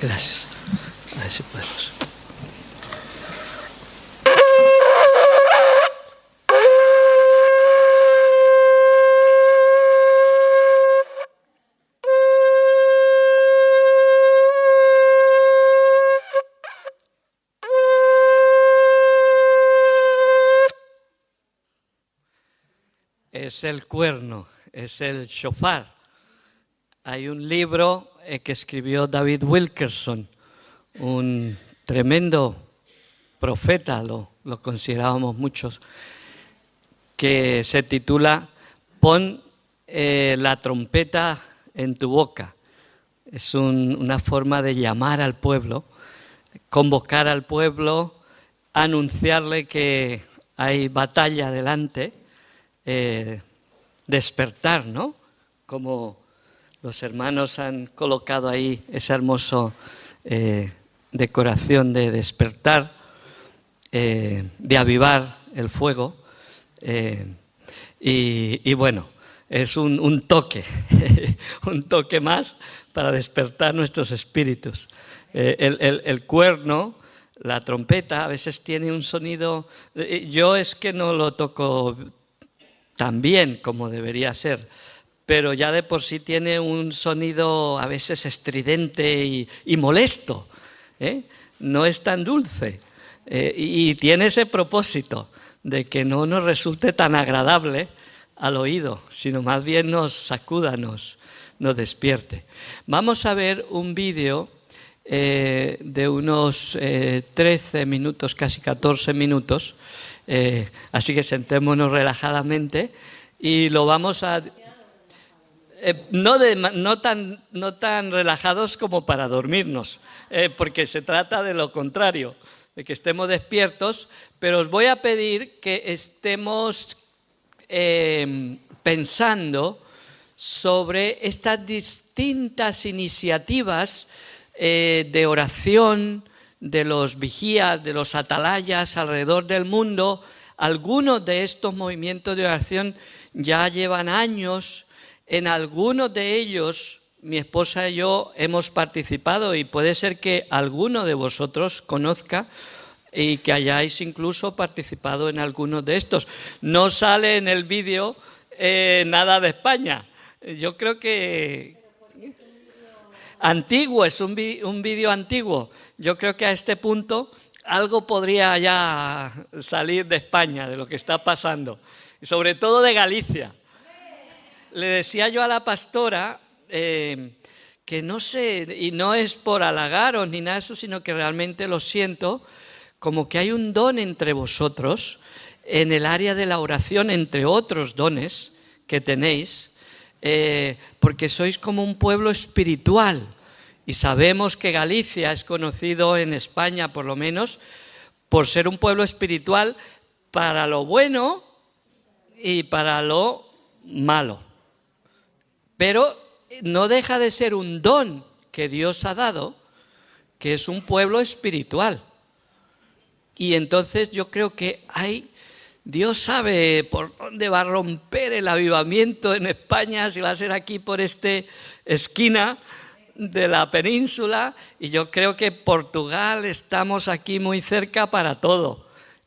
Gracias. A ver si podemos. Es el cuerno, es el shofar. Hay un libro que escribió David Wilkerson, un tremendo profeta, lo considerábamos muchos, que se titula Pon la trompeta en tu boca. Es una forma de llamar al pueblo, convocar al pueblo, anunciarle que hay batalla delante, despertar, ¿no? Como los hermanos han colocado ahí esa hermosa decoración de despertar, de avivar el fuego. Y bueno, es un toque, un toque más para despertar nuestros espíritus. El cuerno, la trompeta, a veces tiene un sonido. Yo es que no lo toco tan bien como debería ser, pero ya de por sí tiene un sonido a veces estridente y molesto, ¿eh? No es tan dulce, y tiene ese propósito de que no nos resulte tan agradable al oído, sino más bien nos sacuda, nos despierte. Vamos a ver un vídeo de unos 13 minutos, casi 14 minutos, así que sentémonos relajadamente y lo vamos a... no tan relajados como para dormirnos, porque se trata de lo contrario, de que estemos despiertos, pero os voy a pedir que estemos pensando sobre estas distintas iniciativas de oración, de los vigías, de los atalayas alrededor del mundo. Algunos de estos movimientos de oración ya llevan años. En algunos de ellos mi esposa y yo hemos participado y puede ser que alguno de vosotros conozca y que hayáis incluso participado en algunos de estos. No sale en el vídeo nada de España. Yo creo que... Antiguo, es un vídeo antiguo. Yo creo que a este punto algo podría ya salir de España, de lo que está pasando, y sobre todo de Galicia. Le decía yo a la pastora que no sé, y no es por halagaros ni nada de eso, sino que realmente lo siento, como que hay un don entre vosotros en el área de la oración, entre otros dones que tenéis, porque sois como un pueblo espiritual. Y sabemos que Galicia es conocido en España, por lo menos, por ser un pueblo espiritual para lo bueno y para lo malo. Pero no deja de ser un don que Dios ha dado, que es un pueblo espiritual. Y entonces yo creo que Dios sabe por dónde va a romper el avivamiento en España, si va a ser aquí por esta esquina de la península, y yo creo que Portugal estamos aquí muy cerca para todo.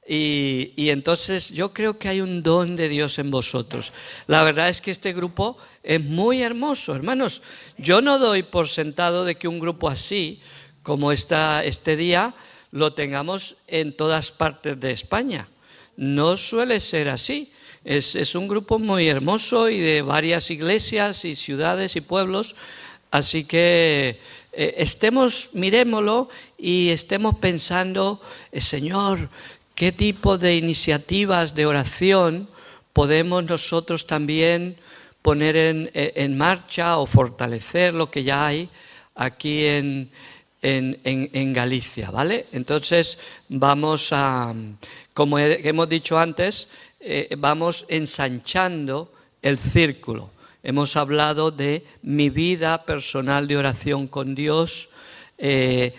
Y entonces yo creo que hay un don de Dios en vosotros. La verdad es que este grupo es muy hermoso, hermanos. Yo no doy por sentado de que un grupo así, como este día, lo tengamos en todas partes de España. No suele ser así. Es un grupo muy hermoso y de varias iglesias y ciudades y pueblos. Así que miremoslo y estemos pensando, Señor, ¿qué tipo de iniciativas de oración podemos nosotros también poner en marcha o fortalecer lo que ya hay aquí en Galicia, ¿vale? Entonces vamos a, como hemos dicho antes, vamos ensanchando el círculo. Hemos hablado de mi vida personal de oración con Dios, de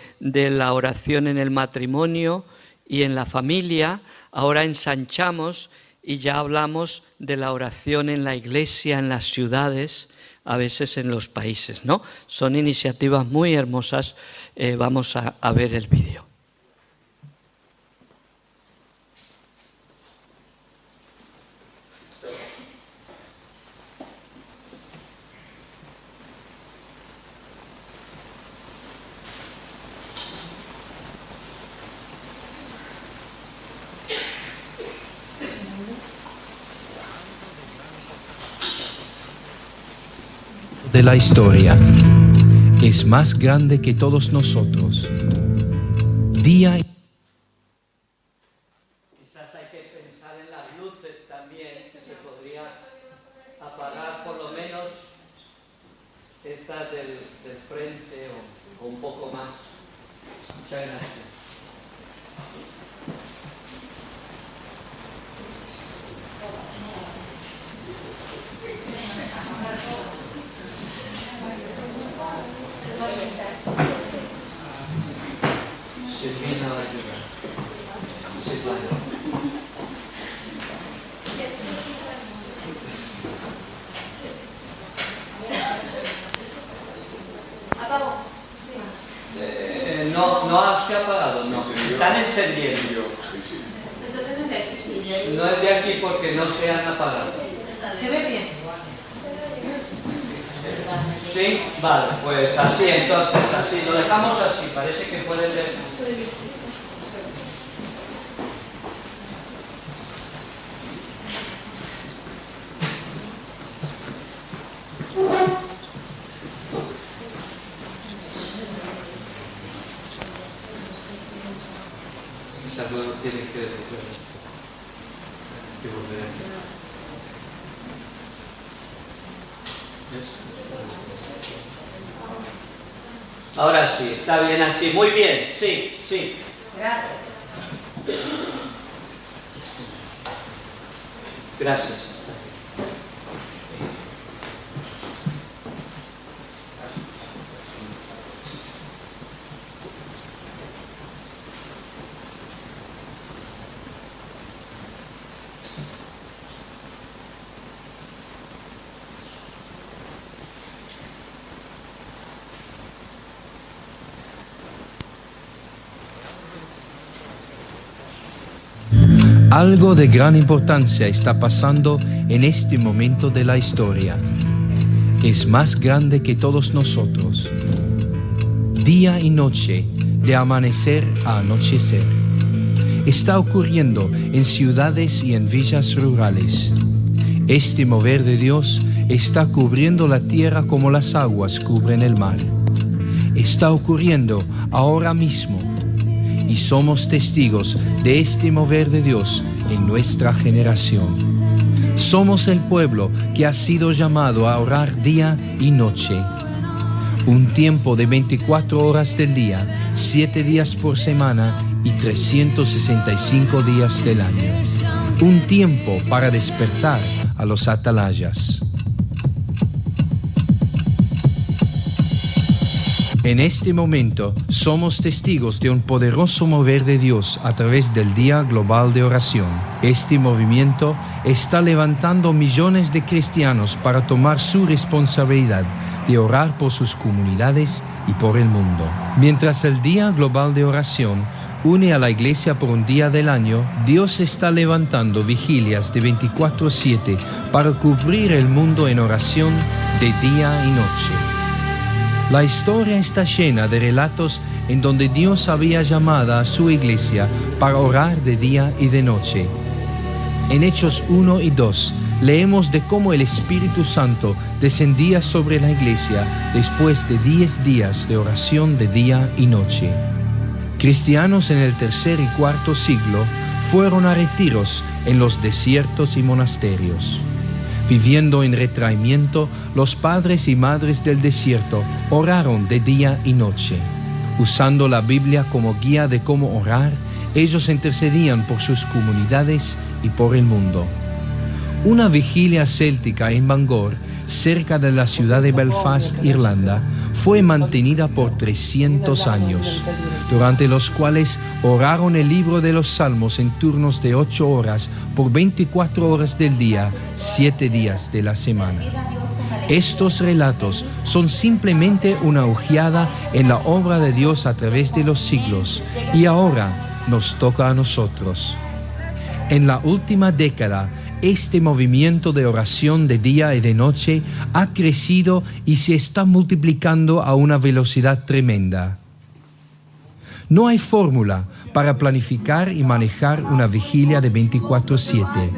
la oración en el matrimonio y en la familia. Ahora ensanchamos y ya hablamos de la oración en la iglesia, en las ciudades, a veces en los países, ¿no? Son iniciativas muy hermosas. Vamos a ver el vídeo. De la historia es más grande que todos nosotros. Día Quizás hay que pensar en las luces también, si se podría apagar por lo menos estas del frente o un poco más. Muchas gracias. Silvina va a ayudar. Silvana. No se ha apagado, no. Están encendiendo. No es de aquí porque no se han apagado. ¿Se ve bien? Sí, vale, pues así, entonces así, lo dejamos así, parece que pueden ver. Quizás luego tienen que volver aquí. Ahora sí, está bien así, muy bien, sí, sí. Gracias. Gracias. Algo de gran importancia está pasando en este momento de la historia. Es más grande que todos nosotros. Día y noche, de amanecer a anochecer. Está ocurriendo en ciudades y en villas rurales. Este mover de Dios está cubriendo la tierra como las aguas cubren el mar. Está ocurriendo ahora mismo. Y somos testigos de este mover de Dios en nuestra generación. Somos el pueblo que ha sido llamado a orar día y noche. Un tiempo de 24 horas del día, 7 días por semana y 365 días del año. Un tiempo para despertar a los atalayas. En este momento somos testigos de un poderoso mover de Dios a través del Día Global de Oración. Este movimiento está levantando millones de cristianos para tomar su responsabilidad de orar por sus comunidades y por el mundo. Mientras el Día Global de Oración une a la iglesia por un día del año, Dios está levantando vigilias de 24/7 para cubrir el mundo en oración de día y noche. La historia está llena de relatos en donde Dios había llamado a su iglesia para orar de día y de noche. En Hechos 1 y 2 leemos de cómo el Espíritu Santo descendía sobre la iglesia después de 10 días de oración de día y noche. Cristianos en el tercer y cuarto siglo fueron a retiros en los desiertos y monasterios. Viviendo en retraimiento, los padres y madres del desierto oraron de día y noche. Usando la Biblia como guía de cómo orar, ellos intercedían por sus comunidades y por el mundo. Una vigilia céltica en Bangor, cerca de la ciudad de Belfast, Irlanda, fue mantenida por 300 años, durante los cuales oraron el libro de los Salmos en turnos de 8 horas por 24 horas del día, 7 días de la semana. Estos relatos son simplemente una ojeada en la obra de Dios a través de los siglos y ahora nos toca a nosotros. En la última década, este movimiento de oración de día y de noche ha crecido y se está multiplicando a una velocidad tremenda. No hay fórmula para planificar y manejar una vigilia de 24/7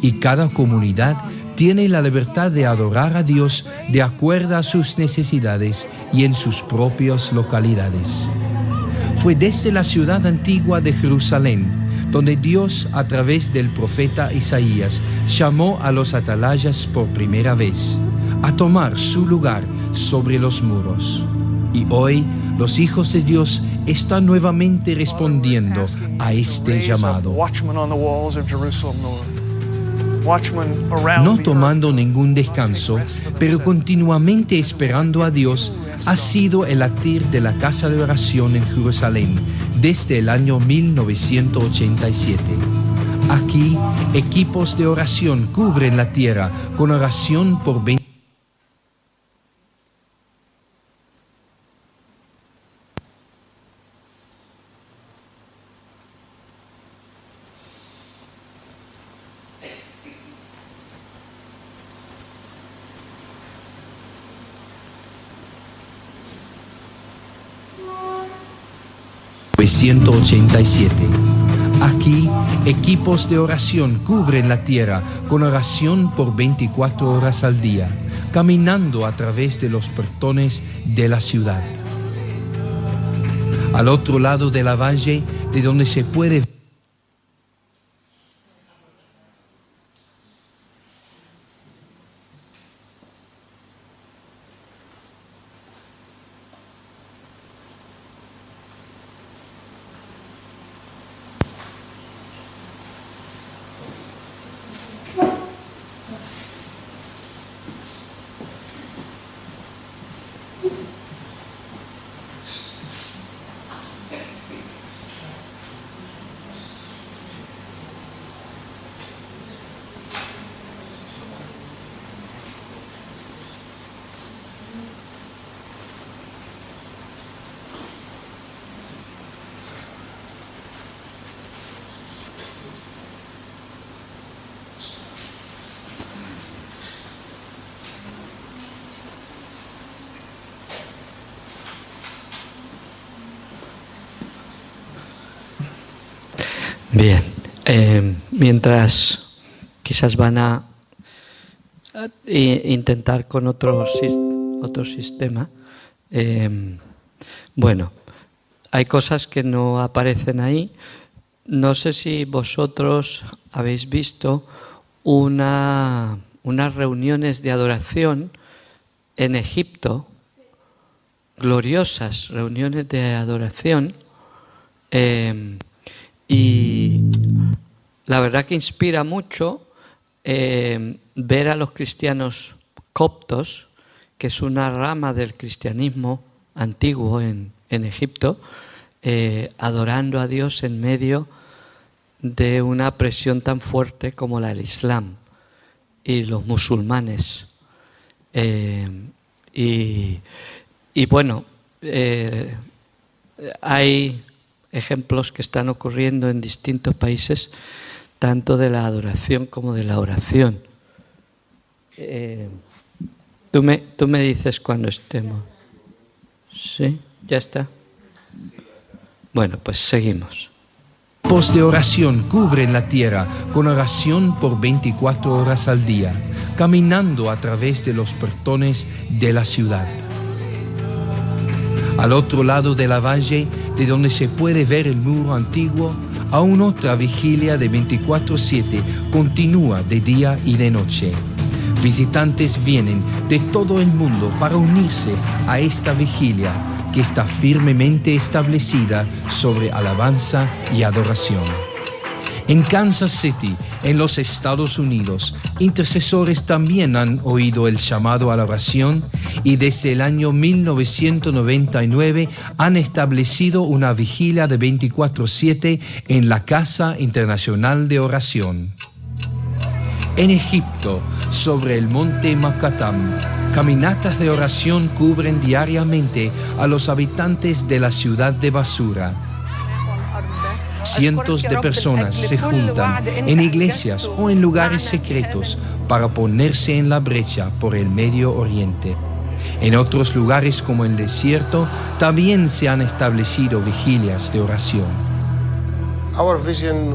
y cada comunidad tiene la libertad de adorar a Dios de acuerdo a sus necesidades y en sus propias localidades. Fue desde la ciudad antigua de Jerusalén donde Dios, a través del profeta Isaías, llamó a los atalayas por primera vez a tomar su lugar sobre los muros. Y hoy los hijos de Dios están nuevamente respondiendo a este llamado. No tomando ningún descanso, pero continuamente esperando a Dios, ha sido el latir de la casa de oración en Jerusalén desde el año 1987. Aquí, equipos de oración cubren la tierra con oración por 20. Aquí, equipos de oración cubren la tierra con oración por 24 horas al día, caminando a través de los portones de la ciudad. Al otro lado de la valle, de donde se puede ver Bien, mientras quizás van a intentar con otro sistema, bueno, hay cosas que no aparecen ahí. No sé si vosotros habéis visto unas reuniones de adoración en Egipto, gloriosas reuniones de adoración, y la verdad que inspira mucho ver a los cristianos coptos, que es una rama del cristianismo antiguo en Egipto, adorando a Dios en medio de una presión tan fuerte como la del Islam y los musulmanes. Y bueno, hay ejemplos que están ocurriendo en distintos países, tanto de la adoración como de la oración. Tú me dices cuando estemos. ¿Sí? ¿Ya está? Bueno, pues seguimos. Equipos de oración cubren la tierra con oración por 24 horas al día, caminando a través de los portones de la ciudad. Al otro lado de la valle, de donde se puede ver el muro antiguo, aún otra vigilia de 24/7 continúa de día y de noche. Visitantes vienen de todo el mundo para unirse a esta vigilia que está firmemente establecida sobre alabanza y adoración. En Kansas City, en los Estados Unidos, intercesores también han oído el llamado a la oración y desde el año 1999 han establecido una vigilia de 24/7 en la Casa Internacional de Oración. En Egipto, sobre el monte Makatam, Caminatas de oración cubren diariamente a los habitantes de la ciudad de Basura. Cientos de personas se juntan en iglesias o en lugares secretos para ponerse en la brecha por el Medio Oriente. En otros lugares como el desierto también se han establecido vigilias de oración.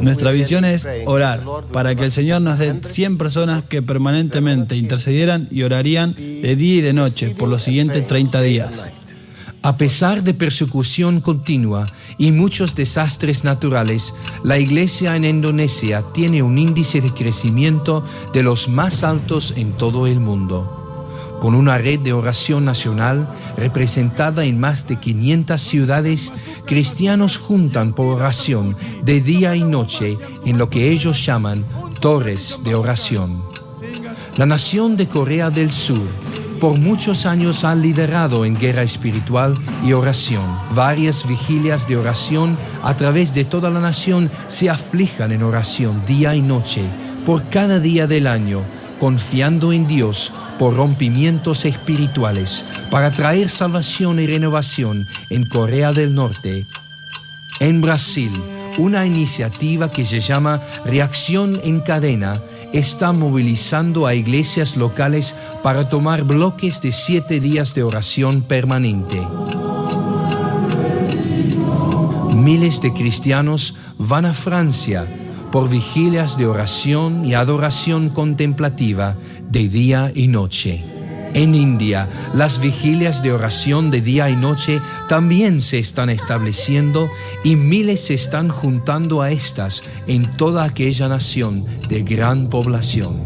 Nuestra visión es orar para que el Señor nos dé 100 personas que permanentemente intercedieran y orarían de día y de noche por los siguientes 30 días. A pesar de persecución continua y muchos desastres naturales, la iglesia en Indonesia tiene un índice de crecimiento de los más altos en todo el mundo. Con una red de oración nacional representada en más de 500 ciudades, cristianos juntan por oración de día y noche en lo que ellos llaman torres de oración. La nación de Corea del Sur por muchos años ha liderado en guerra espiritual y oración. Varias vigilias de oración a través de toda la nación se aflijan en oración día y noche por cada día del año, confiando en Dios por rompimientos espirituales para traer salvación y renovación en Corea del Norte. En Brasil, una iniciativa que se llama Reacción en Cadena está movilizando a iglesias locales para tomar bloques de 7 días de oración permanente. Miles de cristianos van a Francia por vigilias de oración y adoración contemplativa de día y noche. En India, las vigilias de oración de día y noche también se están estableciendo y miles se están juntando a estas en toda aquella nación de gran población.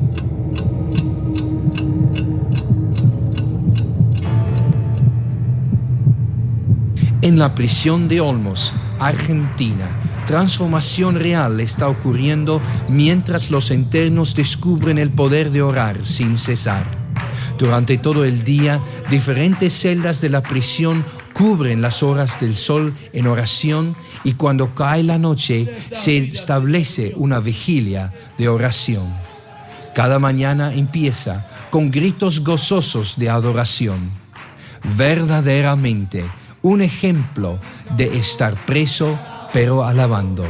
En la prisión de Olmos, Argentina, transformación real está ocurriendo mientras los internos descubren el poder de orar sin cesar. Durante todo el día, diferentes celdas de la prisión cubren las horas del sol en oración y cuando cae la noche se establece una vigilia de oración. Cada mañana empieza con gritos gozosos de adoración. Verdaderamente un ejemplo de estar preso pero alabando.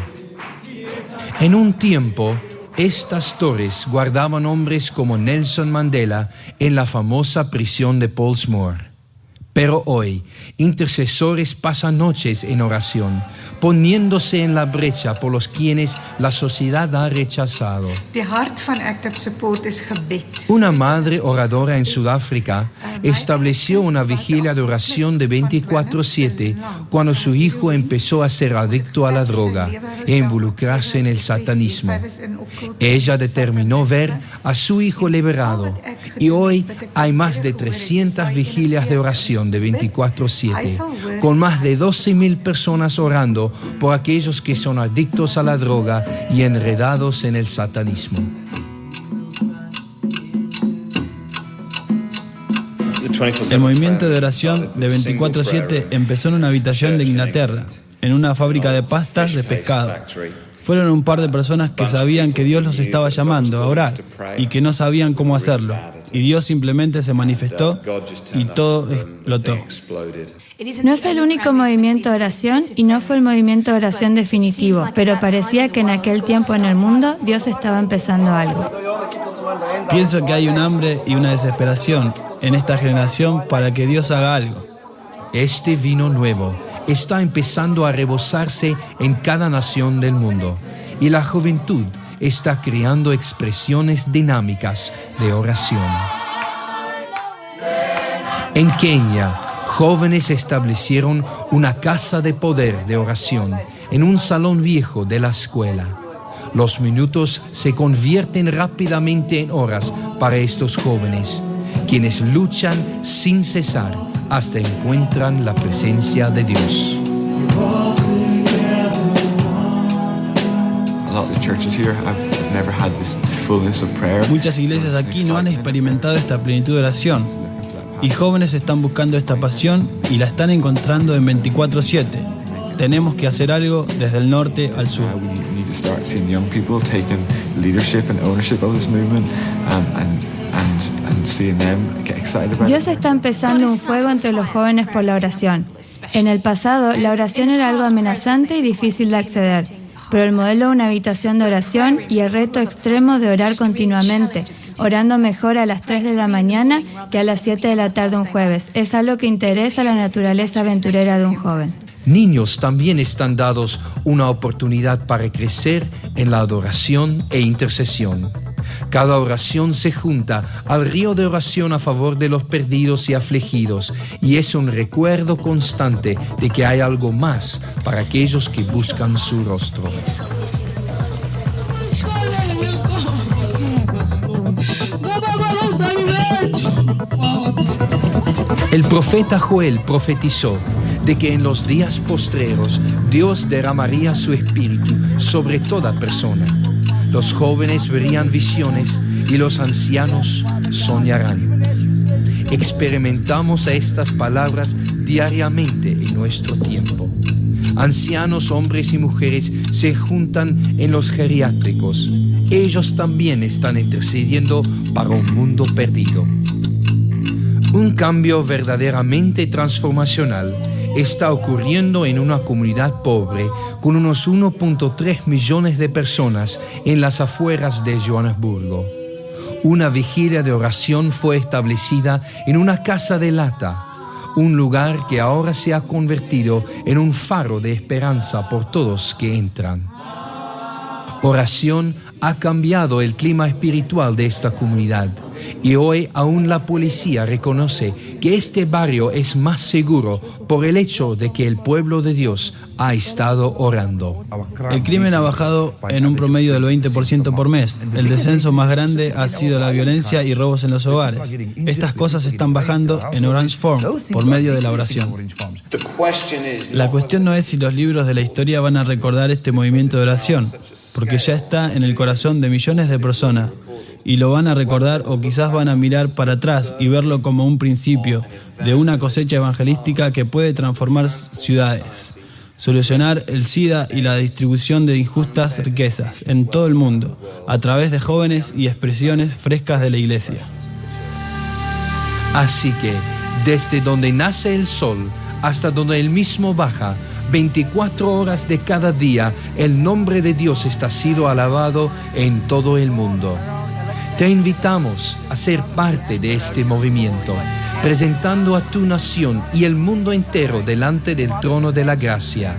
En un tiempo, estas torres guardaban hombres como Nelson Mandela en la famosa prisión de Pollsmoor. Pero hoy, intercesores pasan noches en oración, poniéndose en la brecha por los quienes la sociedad ha rechazado. Una madre oradora en Sudáfrica estableció una vigilia de oración de 24/7 cuando su hijo empezó a ser adicto a la droga e involucrarse en el satanismo. Ella determinó ver a su hijo liberado y hoy hay más de 300 vigilias de oración de 24/7, con más de 12,000 personas orando por aquellos que son adictos a la droga y enredados en el satanismo. El movimiento de oración de 24/7 empezó en una habitación de Inglaterra, en una fábrica de pastas de pescado. Fueron un par de personas que sabían que Dios los estaba llamando a orar y que no sabían cómo hacerlo. Y Dios simplemente se manifestó y todo explotó. No es el único movimiento de oración y no fue el movimiento de oración definitivo, pero parecía que en aquel tiempo en el mundo Dios estaba empezando algo. Pienso que hay un hambre y una desesperación en esta generación para que Dios haga algo. Este vino nuevo está empezando a rebosarse en cada nación del mundo y la juventud está creando expresiones dinámicas de oración. En Kenia, jóvenes establecieron una casa de poder de oración en un salón viejo de la escuela. Los minutos se convierten rápidamente en horas para estos jóvenes, quienes luchan sin cesar hasta encuentran la presencia de Dios. Muchas iglesias aquí no han experimentado esta plenitud de oración y jóvenes están buscando esta pasión y la están encontrando en 24/7. Tenemos que hacer algo desde el norte al sur. Dios está empezando un fuego entre los jóvenes por la oración. En el pasado, la oración era algo amenazante y difícil de acceder, pero el modelo de una habitación de oración y el reto extremo de orar continuamente, orando mejor a las 3 de la mañana que a las 7 de la tarde un jueves, es algo que interesa a la naturaleza aventurera de un joven. Niños también están dados una oportunidad para crecer en la adoración e intercesión. Cada oración se junta al río de oración a favor de los perdidos y afligidos, y es un recuerdo constante de que hay algo más para aquellos que buscan su rostro. El profeta Joel profetizó de que en los días postreros Dios derramaría su espíritu sobre toda persona. Los jóvenes verían visiones y los ancianos soñarán. Experimentamos estas palabras diariamente en nuestro tiempo. Ancianos, hombres y mujeres se juntan en los geriátricos. Ellos también están intercediendo para un mundo perdido. Un cambio verdaderamente transformacional está ocurriendo en una comunidad pobre con unos 1.3 millones de personas en las afueras de Johannesburgo. Una vigilia de oración fue establecida en una casa de lata, un lugar que ahora se ha convertido en un faro de esperanza por todos que entran. Oración ha cambiado el clima espiritual de esta comunidad y hoy aún la policía reconoce que este barrio es más seguro por el hecho de que el pueblo de Dios ha estado orando. El crimen ha bajado en un promedio del 20% por mes. El descenso más grande ha sido la violencia y robos en los hogares. Estas cosas están bajando en Orange Farm por medio de la oración. La cuestión no es si los libros de la historia van a recordar este movimiento de oración, porque ya está en el corazón de millones de personas, y lo van a recordar o quizás van a mirar para atrás y verlo como un principio de una cosecha evangelística que puede transformar ciudades, solucionar el SIDA y la distribución de injustas riquezas en todo el mundo, a través de jóvenes y expresiones frescas de la iglesia. Así que, desde donde nace el sol hasta donde él mismo baja, 24 horas de cada día, el nombre de Dios está siendo alabado en todo el mundo. Te invitamos a ser parte de este movimiento, presentando a tu nación y el mundo entero delante del trono de la gracia.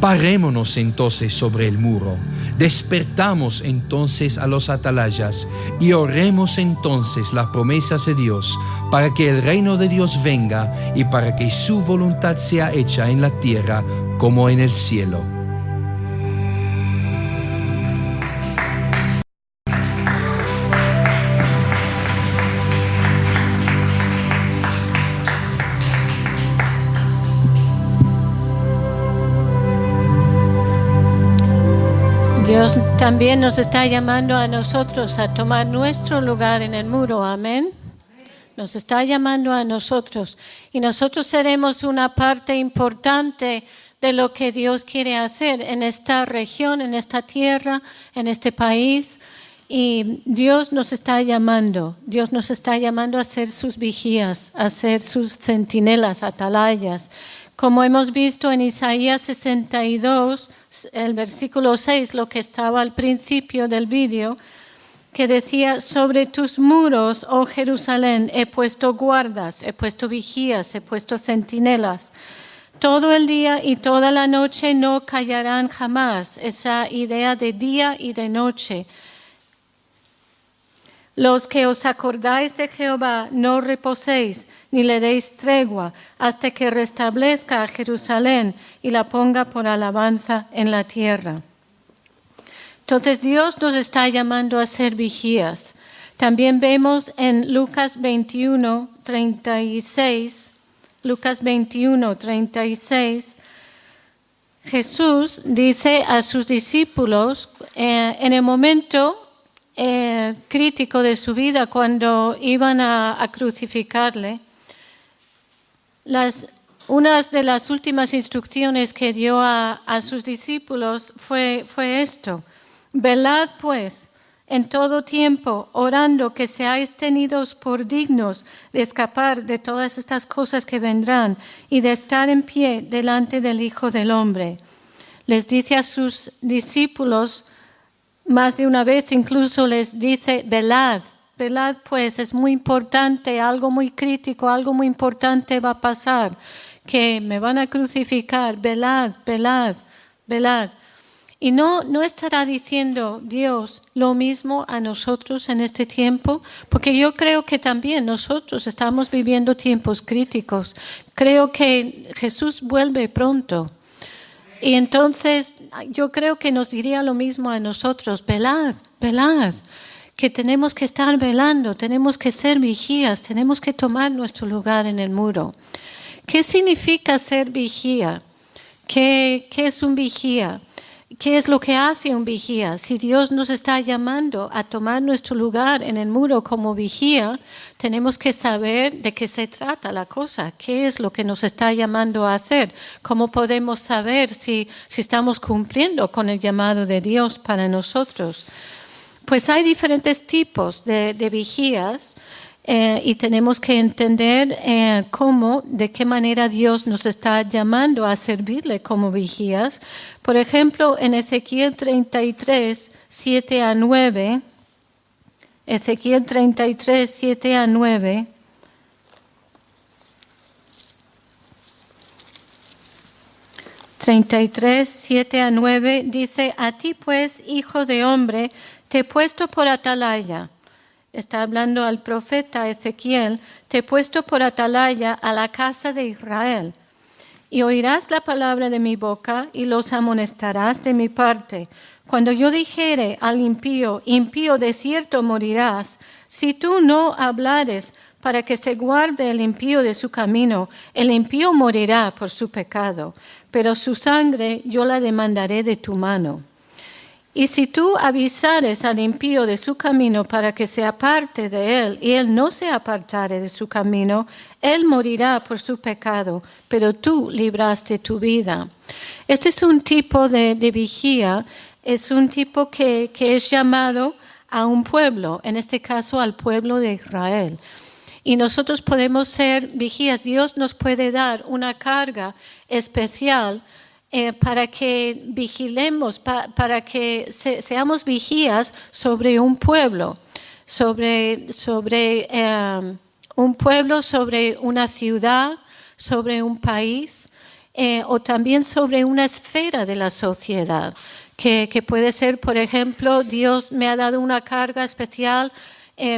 Parémonos entonces sobre el muro, despertamos entonces a los atalayas y oremos entonces las promesas de Dios para que el reino de Dios venga y para que su voluntad sea hecha en la tierra como en el cielo. Dios también nos está llamando a nosotros a tomar nuestro lugar en el muro, amén. Nos está llamando a nosotros y nosotros seremos una parte importante de lo que Dios quiere hacer en esta región, en esta tierra, en este país. Y Dios nos está llamando a ser sus vigías, a ser sus centinelas, atalayas. Como hemos visto en Isaías 62, el versículo 6, lo que estaba al principio del vídeo, que decía, sobre tus muros, oh Jerusalén, he puesto guardas, he puesto vigías, he puesto centinelas. Todo el día y toda la noche no callarán jamás. Esa idea de día y de noche. Los que os acordáis de Jehová, no reposéis, ni le deis tregua, hasta que restablezca a Jerusalén y la ponga por alabanza en la tierra. Entonces Dios nos está llamando a ser vigías. También vemos en Lucas 21, 36, Jesús dice a sus discípulos en el momento crítico de su vida, cuando iban a crucificarle, una de las últimas instrucciones que dio a sus discípulos fue esto: velad pues, en todo tiempo, orando que seáis tenidos por dignos de escapar de todas estas cosas que vendrán y de estar en pie delante del Hijo del Hombre. Les dice a sus discípulos, más de una vez incluso les dice, velad. Velad pues, es muy importante, algo muy crítico, algo muy importante va a pasar, que me van a crucificar, velad, velad, velad. Y no estará diciendo Dios lo mismo a nosotros en este tiempo, porque yo creo que también nosotros estamos viviendo tiempos críticos. Creo que Jesús vuelve pronto. Y entonces yo creo que nos diría lo mismo a nosotros, velad, velad, que tenemos que estar velando, tenemos que ser vigías, tenemos que tomar nuestro lugar en el muro. ¿Qué significa ser vigía? ¿Qué es un vigía? ¿Qué es lo que hace un vigía? Si Dios nos está llamando a tomar nuestro lugar en el muro como vigía, tenemos que saber de qué se trata la cosa, qué es lo que nos está llamando a hacer, cómo podemos saber si estamos cumpliendo con el llamado de Dios para nosotros. Pues hay diferentes tipos de vigías. Y tenemos que entender de qué manera Dios nos está llamando a servirle como vigías. Por ejemplo, en Ezequiel 33, 7 a 9, Ezequiel 33, 7 a 9, dice, a ti pues, hijo de hombre, te he puesto por atalaya. Está hablando al profeta Ezequiel, te he puesto por atalaya a la casa de Israel. Y oirás la palabra de mi boca y los amonestarás de mi parte. Cuando yo dijere al impío, impío de cierto morirás, si tú no hablares para que se guarde el impío de su camino, el impío morirá por su pecado, pero su sangre yo la demandaré de tu mano. Y si tú avisares al impío de su camino para que se aparte de él, y él no se apartare de su camino, él morirá por su pecado, pero tú libraste tu vida. Este es un tipo de vigía, es un tipo que es llamado a un pueblo, en este caso al pueblo de Israel. Y nosotros podemos ser vigías. Dios nos puede dar una carga especial para que vigilemos, para que seamos vigías sobre un pueblo, sobre un pueblo, sobre una ciudad, sobre un país, o también sobre una esfera de la sociedad, que puede ser, por ejemplo, Dios me ha dado una carga especial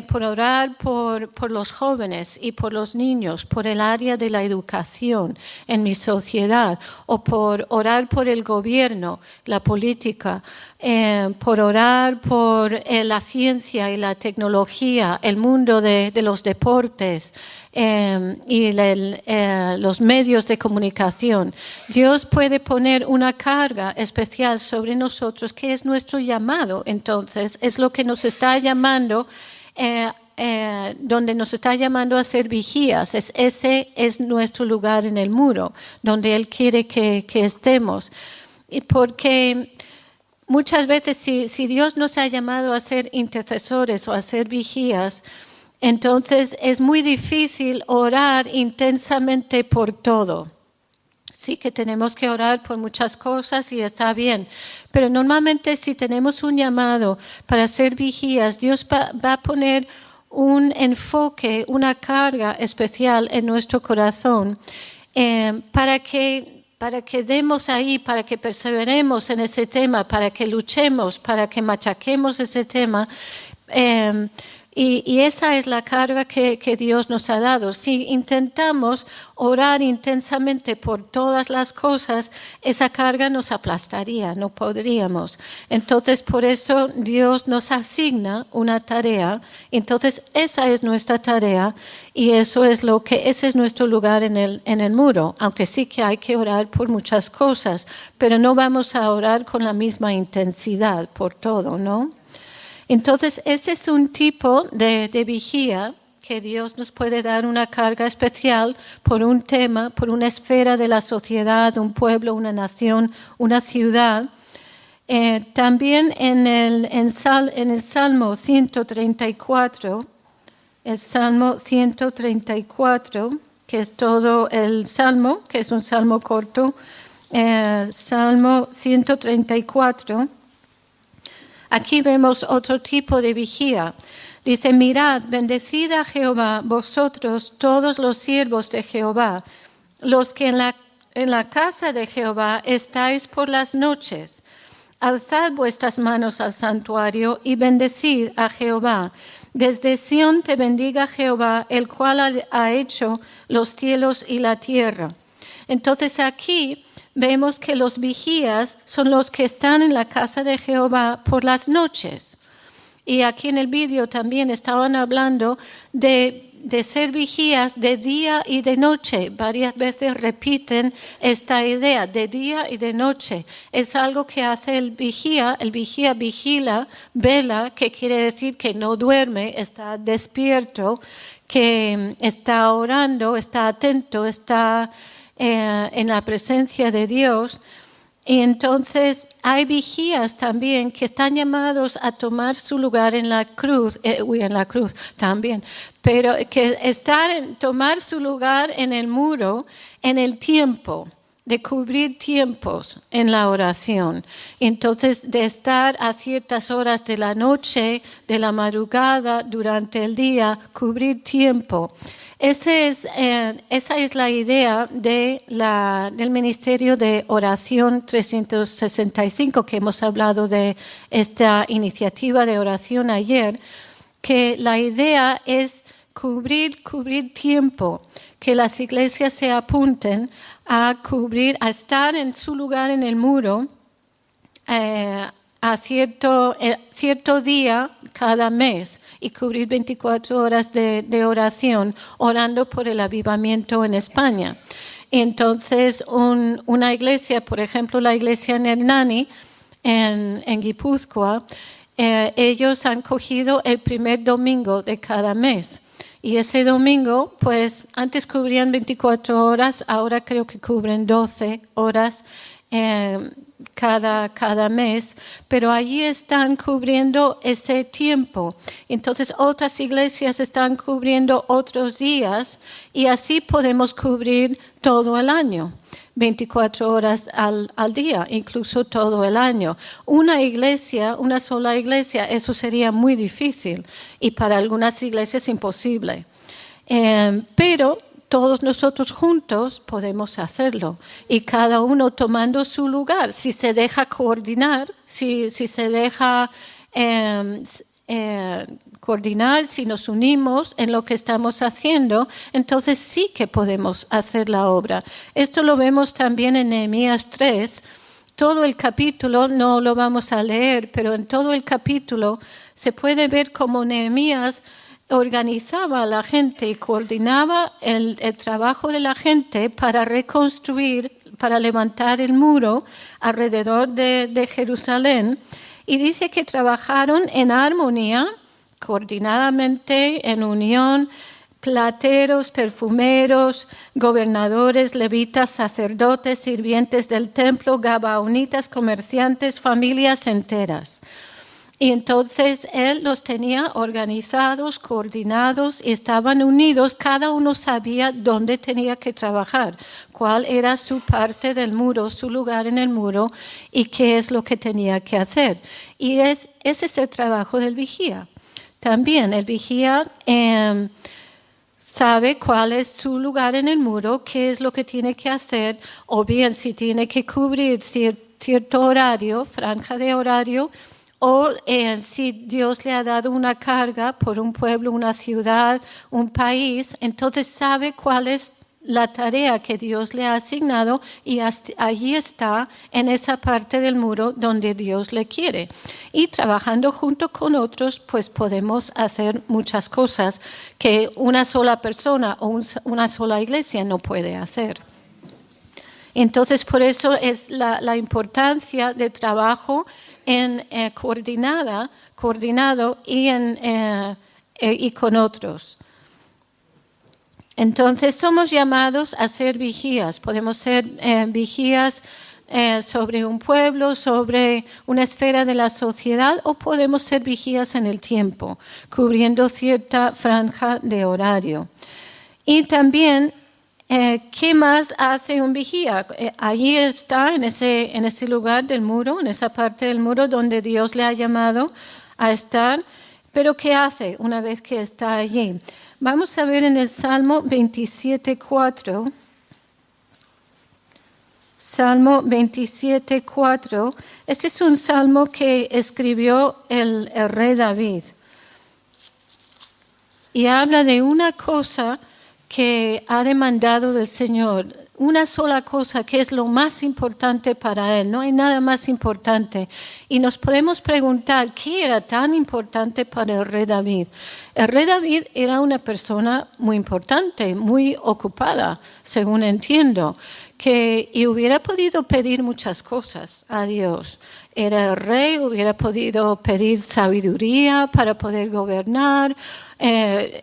por orar por los jóvenes y por los niños, por el área de la educación en mi sociedad, o por orar por el gobierno, la política, por orar por la ciencia y la tecnología, el mundo de los deportes y los medios de comunicación. Dios puede poner una carga especial sobre nosotros, que es nuestro llamado. Entonces, es lo que nos está llamando, donde nos está llamando a ser vigías. Ese es nuestro lugar en el muro, donde Él quiere que estemos. Y porque muchas veces si Dios nos ha llamado a ser intercesores o a ser vigías, entonces es muy difícil orar intensamente por todo. Sí que tenemos que orar por muchas cosas y está bien, pero normalmente si tenemos un llamado para ser vigías, Dios va a poner un enfoque, una carga especial en nuestro corazón para que demos ahí, para que perseveremos en ese tema, para que luchemos, para que machaquemos ese tema. Y esa es la carga que Dios nos ha dado. Si intentamos orar intensamente por todas las cosas, esa carga nos aplastaría, no podríamos. Entonces, por eso Dios nos asigna una tarea. Entonces, esa es nuestra tarea y ese es nuestro lugar en el muro. Aunque sí que hay que orar por muchas cosas, pero no vamos a orar con la misma intensidad por todo, ¿no? Entonces, ese es un tipo de vigía que Dios nos puede dar una carga especial por un tema, por una esfera de la sociedad, un pueblo, una nación, una ciudad. También en el Salmo 134, el Salmo 134, que es todo el Salmo, que es un Salmo corto, Salmo 134, aquí vemos otro tipo de vigía. Dice, mirad, bendecid a Jehová, vosotros todos los siervos de Jehová, los que en la casa de Jehová estáis por las noches. Alzad vuestras manos al santuario y bendecid a Jehová. Desde Sión te bendiga Jehová, el cual ha hecho los cielos y la tierra. Entonces aquí vemos que los vigías son los que están en la casa de Jehová por las noches. Y aquí en el vídeo también estaban hablando de ser vigías de día y de noche. Varias veces repiten esta idea, de día y de noche. Es algo que hace el vigía vigila, vela, que quiere decir que no duerme, está despierto, que está orando, está atento, está en la presencia de Dios. Y entonces hay vigías también que están llamados a tomar su lugar en la cruz, también, pero que tomar su lugar en el muro, en el tiempo, de cubrir tiempos en la oración. Entonces, de estar a ciertas horas de la noche, de la madrugada, durante el día, cubrir tiempo. Esa es la idea del Ministerio de Oración 365, que hemos hablado de esta iniciativa de oración ayer, que la idea es cubrir tiempo, que las iglesias se apunten a estar en su lugar en el muro a cierto día cada mes y cubrir 24 horas de oración, orando por el avivamiento en España. Entonces, una iglesia, por ejemplo, la iglesia en Hernani, en Guipúzcoa, ellos han cogido el primer domingo de cada mes. Y ese domingo, pues antes cubrían 24 horas, ahora creo que cubren 12 horas cada mes, pero allí están cubriendo ese tiempo. Entonces otras iglesias están cubriendo otros días y así podemos cubrir todo el año. 24 horas al día, incluso todo el año. Una sola iglesia, eso sería muy difícil y para algunas iglesias imposible. Pero todos nosotros juntos podemos hacerlo y cada uno tomando su lugar. Si se deja coordinar, si se deja coordinar, si nos unimos en lo que estamos haciendo, entonces sí que podemos hacer la obra. Esto lo vemos también en Nehemías 3. Todo el capítulo, no lo vamos a leer, pero en todo el capítulo se puede ver cómo Nehemías organizaba a la gente y coordinaba el trabajo de la gente para reconstruir, para levantar el muro alrededor de Jerusalén. Y dice que trabajaron en armonía, coordinadamente, en unión, plateros, perfumeros, gobernadores, levitas, sacerdotes, sirvientes del templo, gabaonitas, comerciantes, familias enteras. Y entonces él los tenía organizados, coordinados y estaban unidos. Cada uno sabía dónde tenía que trabajar, cuál era su parte del muro, su lugar en el muro y qué es lo que tenía que hacer. Y ese es el trabajo del vigía. También el vigía sabe cuál es su lugar en el muro, qué es lo que tiene que hacer, o bien si tiene que cubrir cierto horario, franja de horario, o si Dios le ha dado una carga por un pueblo, una ciudad, un país, entonces sabe cuál es la tarea que Dios le ha asignado y allí está en esa parte del muro donde Dios le quiere. Y trabajando junto con otros, pues podemos hacer muchas cosas que una sola persona o una sola iglesia no puede hacer. Entonces, por eso es la importancia de trabajo coordinado y con otros. Entonces somos llamados a ser vigías. Podemos ser vigías sobre un pueblo, sobre una esfera de la sociedad, o podemos ser vigías en el tiempo, cubriendo cierta franja de horario. Y también, ¿qué más hace un vigía? Allí está, en ese lugar del muro, en esa parte del muro donde Dios le ha llamado a estar. Pero ¿qué hace una vez que está allí? Vamos a ver en el Salmo 27:4. Salmo 27:4. Este es un salmo que escribió el rey David. Y habla de una cosa que ha demandado del Señor, una sola cosa que es lo más importante para él, no hay nada más importante. Y nos podemos preguntar, ¿qué era tan importante para el rey David? El rey David era una persona muy importante, muy ocupada, según entiendo, y hubiera podido pedir muchas cosas a Dios. Era el rey, hubiera podido pedir sabiduría para poder gobernar.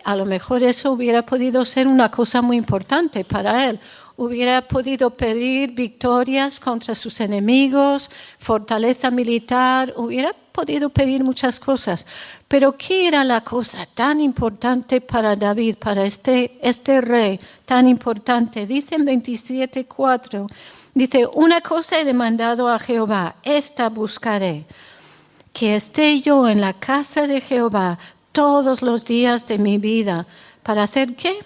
A lo mejor eso hubiera podido ser una cosa muy importante para él. Hubiera podido pedir victorias contra sus enemigos, fortaleza militar, hubiera podido pedir muchas cosas. Pero ¿qué era la cosa tan importante para David, para este rey tan importante? Dice en 27:4, dice, una cosa he demandado a Jehová, esta buscaré, que esté yo en la casa de Jehová todos los días de mi vida. ¿Para hacer qué?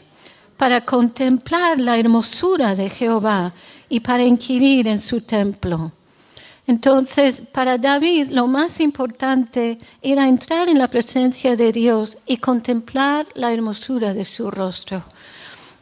Para contemplar la hermosura de Jehová y para inquirir en su templo. Entonces, para David lo más importante era entrar en la presencia de Dios y contemplar la hermosura de su rostro.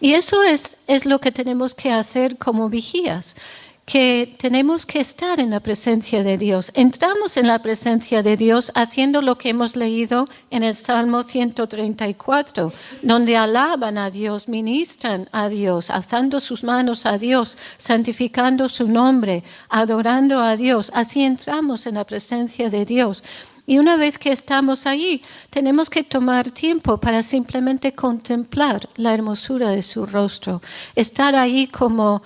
Y eso es lo que tenemos que hacer como vigías, que tenemos que estar en la presencia de Dios. Entramos en la presencia de Dios haciendo lo que hemos leído en el Salmo 134, donde alaban a Dios, ministran a Dios, alzando sus manos a Dios, santificando su nombre, adorando a Dios. Así entramos en la presencia de Dios. Y una vez que estamos allí, tenemos que tomar tiempo para simplemente contemplar la hermosura de su rostro. Estar ahí como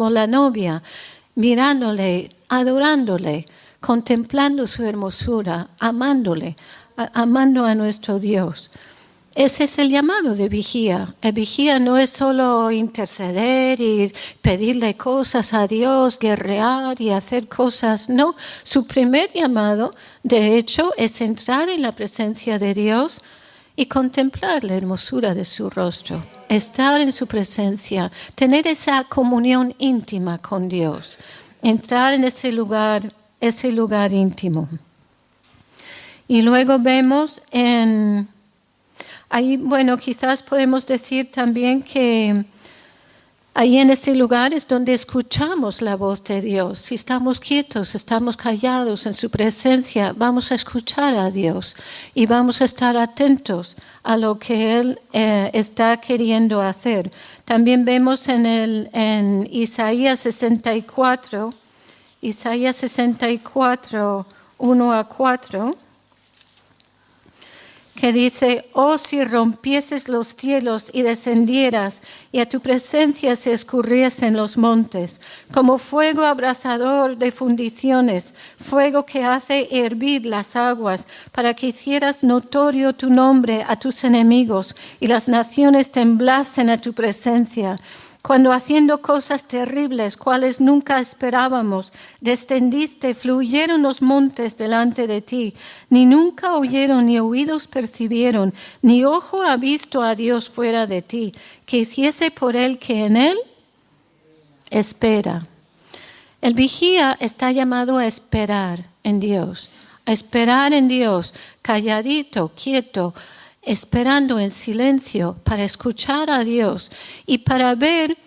la novia, mirándole, adorándole, contemplando su hermosura, amándole, amando a nuestro Dios. Ese es el llamado de vigía. El vigía no es solo interceder y pedirle cosas a Dios, guerrear y hacer cosas. No, su primer llamado, de hecho, es entrar en la presencia de Dios y contemplar la hermosura de su rostro. Estar en su presencia, tener esa comunión íntima con Dios. Entrar en ese lugar íntimo. Y luego vemos ahí, bueno, quizás podemos decir también que ahí en ese lugar es donde escuchamos la voz de Dios. Si estamos quietos, estamos callados en su presencia, vamos a escuchar a Dios y vamos a estar atentos a lo que Él está queriendo hacer. También vemos en Isaías 64, 1-4, que dice, oh, si rompieses los cielos y descendieras, y a tu presencia se escurriesen los montes, como fuego abrasador de fundiciones, fuego que hace hervir las aguas, para que hicieras notorio tu nombre a tus enemigos, y las naciones temblasen a tu presencia. Cuando haciendo cosas terribles, cuales nunca esperábamos, descendiste, fluyeron los montes delante de ti, ni nunca oyeron, ni oídos percibieron, ni ojo ha visto a Dios fuera de ti, que hiciese por él que en él espera. El vigía está llamado a esperar en Dios, calladito, quieto, esperando en silencio para escuchar a Dios y para ver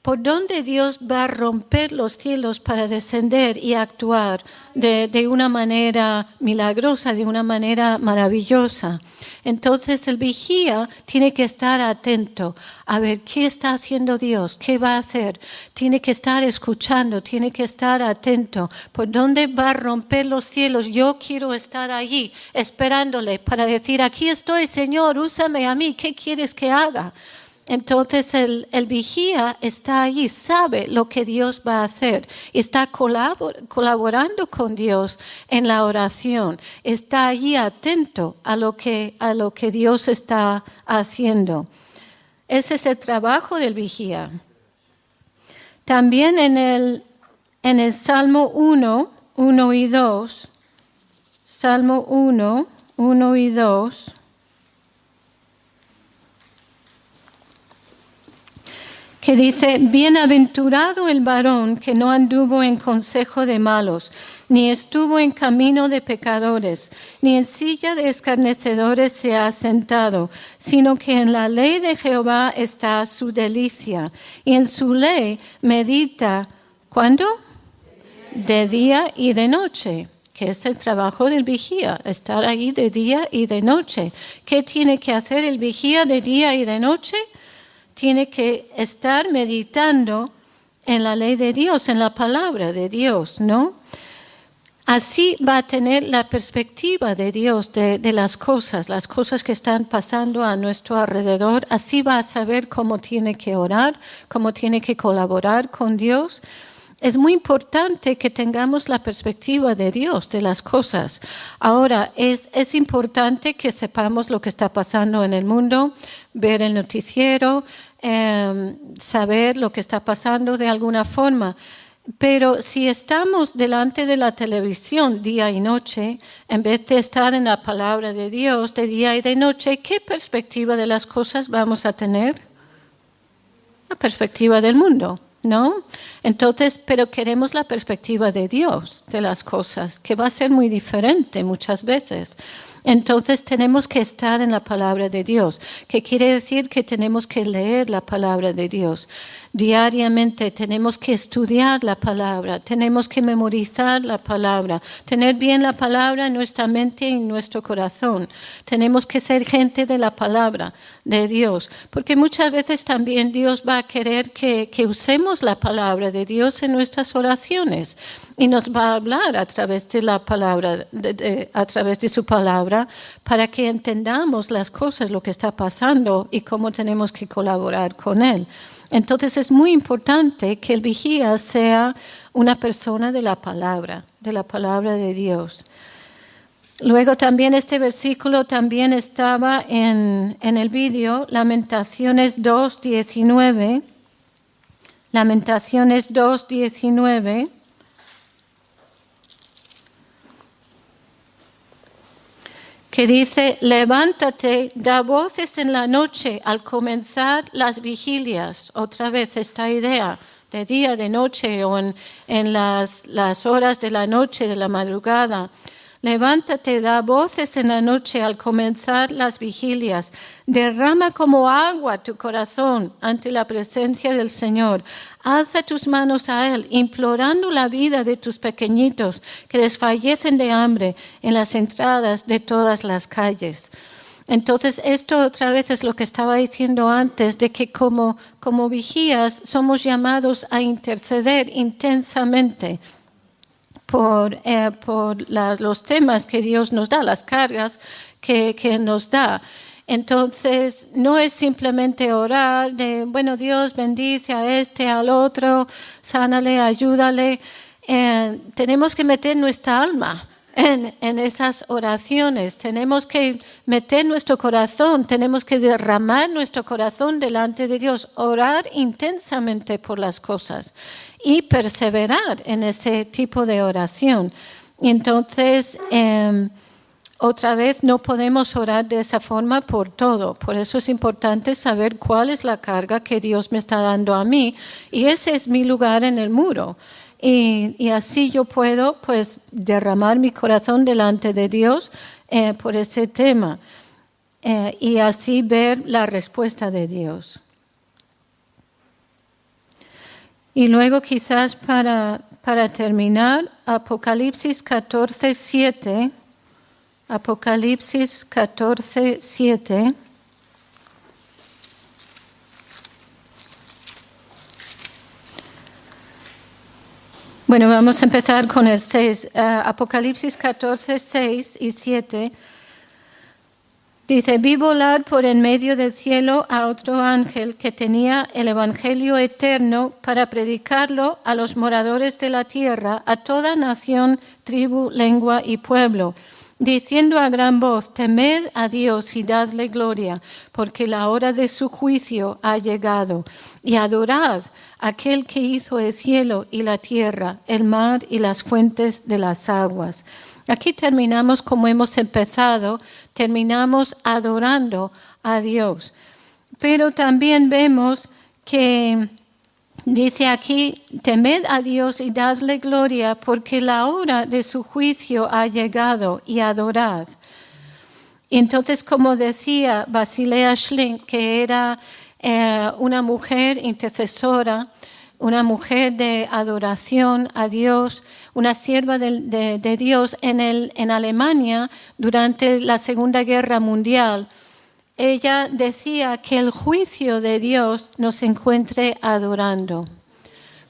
por dónde Dios va a romper los cielos para descender y actuar de una manera milagrosa, de una manera maravillosa. Entonces el vigía tiene que estar atento a ver qué está haciendo Dios, qué va a hacer. Tiene que estar escuchando, tiene que estar atento. ¿Por dónde va a romper los cielos? Yo quiero estar allí esperándole para decir, aquí estoy, Señor, úsame a mí, ¿qué quieres que haga? Entonces el vigía está allí, sabe lo que Dios va a hacer, está colaborando con Dios en la oración, está allí atento a lo que Dios está haciendo. Ese es el trabajo del vigía. También en el Salmo 1 y 2, Salmo 1 y 2, que dice, bienaventurado el varón que no anduvo en consejo de malos, ni estuvo en camino de pecadores, ni en silla de escarnecedores se ha sentado, sino que en la ley de Jehová está su delicia, y en su ley medita, ¿cuándo? De día y de noche, que es el trabajo del vigía, estar ahí de día y de noche. ¿Qué tiene que hacer el vigía de día y de noche? Tiene que estar meditando en la ley de Dios, en la palabra de Dios, ¿no? Así va a tener la perspectiva de Dios de las cosas que están pasando a nuestro alrededor. Así va a saber cómo tiene que orar, cómo tiene que colaborar con Dios. Es muy importante que tengamos la perspectiva de Dios, de las cosas. Ahora, es importante que sepamos lo que está pasando en el mundo, ver el noticiero, saber lo que está pasando de alguna forma. Pero si estamos delante de la televisión día y noche, en vez de estar en la palabra de Dios de día y de noche, ¿qué perspectiva de las cosas vamos a tener? La perspectiva del mundo, ¿no? Entonces, pero queremos la perspectiva de Dios de las cosas, que va a ser muy diferente muchas veces. Entonces tenemos que estar en la palabra de Dios, que quiere decir que tenemos que leer la palabra de Dios. Diariamente tenemos que estudiar la palabra, tenemos que memorizar la palabra, tener bien la palabra en nuestra mente y en nuestro corazón. Tenemos que ser gente de la palabra de Dios, porque muchas veces también Dios va a querer que usemos la palabra de Dios en nuestras oraciones. Y nos va a hablar a través de la palabra, a través de su palabra, para que entendamos las cosas, lo que está pasando y cómo tenemos que colaborar con Él. Entonces es muy importante que el vigía sea una persona de la palabra de Dios. Luego también este versículo también estaba en el vídeo, Lamentaciones 2:19. Lamentaciones 2:19. Que dice, levántate, da voces en la noche al comenzar las vigilias. Otra vez esta idea de día, de noche o en las horas de la noche, de la madrugada. Levántate, da voces en la noche al comenzar las vigilias. Derrama como agua tu corazón ante la presencia del Señor. Alza tus manos a Él, implorando la vida de tus pequeñitos que desfallecen de hambre en las entradas de todas las calles. Entonces, esto otra vez es lo que estaba diciendo antes, de que como vigías somos llamados a interceder intensamente por los temas que Dios nos da, las cargas que nos da. Entonces, no es simplemente orar de, bueno, Dios bendice a este, al otro, sánale, ayúdale. Tenemos que meter nuestra alma en esas oraciones. Tenemos que meter nuestro corazón, tenemos que derramar nuestro corazón delante de Dios, orar intensamente por las cosas y perseverar en ese tipo de oración. Entonces, otra vez, no podemos orar de esa forma por todo. Por eso es importante saber cuál es la carga que Dios me está dando a mí. Y ese es mi lugar en el muro. Y así yo puedo, pues, derramar mi corazón delante de Dios por ese tema. Y así ver la respuesta de Dios. Y luego quizás para terminar, Apocalipsis 14:7. Apocalipsis 14:7. Bueno, vamos a empezar con el 6. Apocalipsis 14:6 y 7. Dice, vi volar por en medio del cielo a otro ángel que tenía el Evangelio eterno para predicarlo a los moradores de la tierra, a toda nación, tribu, lengua y pueblo, diciendo a gran voz, temed a Dios y dadle gloria, porque la hora de su juicio ha llegado, y adorad a aquel que hizo el cielo y la tierra, el mar y las fuentes de las aguas. Aquí terminamos como hemos empezado, terminamos adorando a Dios. Pero también vemos que dice aquí, temed a Dios y dadle gloria, porque la hora de su juicio ha llegado, y adorad. Entonces, como decía Basilea Schlink, que era una mujer intercesora, una mujer de adoración a Dios, una sierva de Dios en Alemania durante la Segunda Guerra Mundial. Ella decía que el juicio de Dios nos encuentre adorando.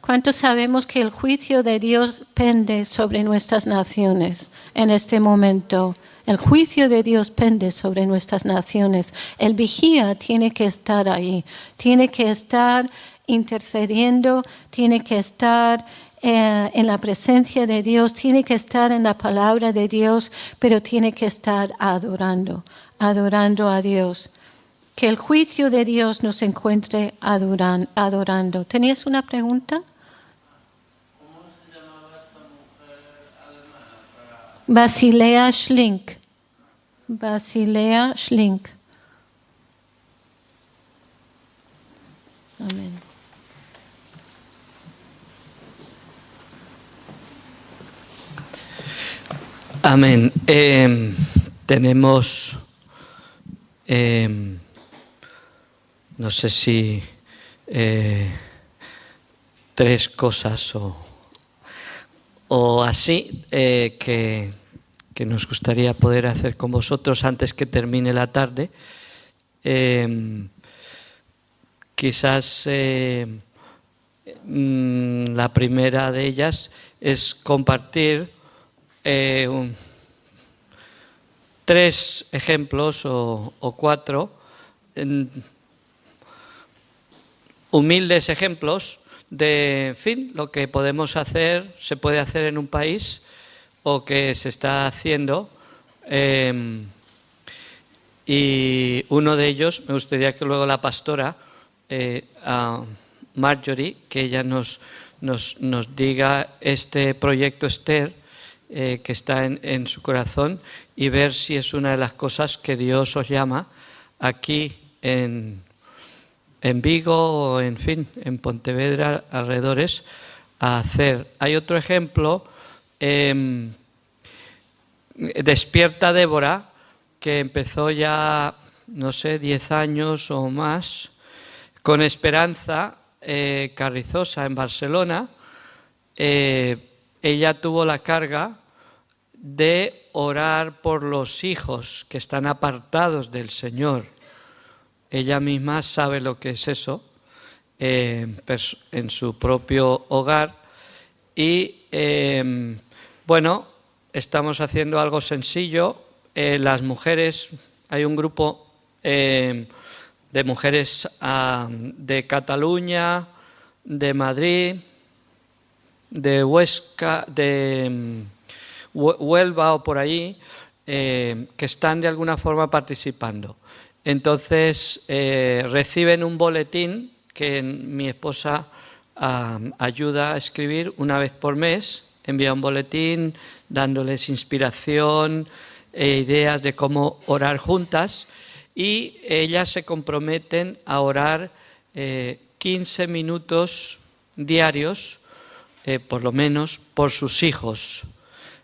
¿Cuántos sabemos que el juicio de Dios pende sobre nuestras naciones en este momento? El juicio de Dios pende sobre nuestras naciones. El vigía tiene que estar ahí, tiene que estar intercediendo, tiene que estar en la presencia de Dios, tiene que estar en la palabra de Dios, pero tiene que estar adorando a Dios. Que el juicio de Dios nos encuentre adorando. ¿Tenías una pregunta? ¿Cómo se llamaba esta mujer alemana? Basilea Schlink. Basilea Schlink. Amén. Amén. Tenemos, no sé si 3 cosas o así que nos gustaría poder hacer con vosotros antes que termine la tarde. Quizás la primera de ellas es compartir 3 ejemplos o 4 humildes ejemplos de, en fin, lo que podemos hacer, se puede hacer en un país o que se está haciendo. Y uno de ellos, me gustaría que luego la pastora, a Marjorie, que ella nos diga este proyecto Esther que está en su corazón, y ver si es una de las cosas que Dios os llama aquí en Vigo o, en fin, en Pontevedra, alrededores, a hacer. Hay otro ejemplo, Despierta Débora, que empezó ya, no sé, 10 años o más, con Esperanza Carrizosa en Barcelona. Ella tuvo la carga de orar por los hijos que están apartados del Señor. Ella misma sabe lo que es eso en su propio hogar. Y bueno, estamos haciendo algo sencillo. Las mujeres, hay un grupo de mujeres de Cataluña, de Madrid, de Huesca, de Huelva o por allí, que están de alguna forma participando. Entonces reciben un boletín que mi esposa ayuda a escribir una vez por mes. Envía un boletín dándoles inspiración e ideas de cómo orar juntas, y ellas se comprometen a orar 15 minutos diarios, por lo menos, por sus hijos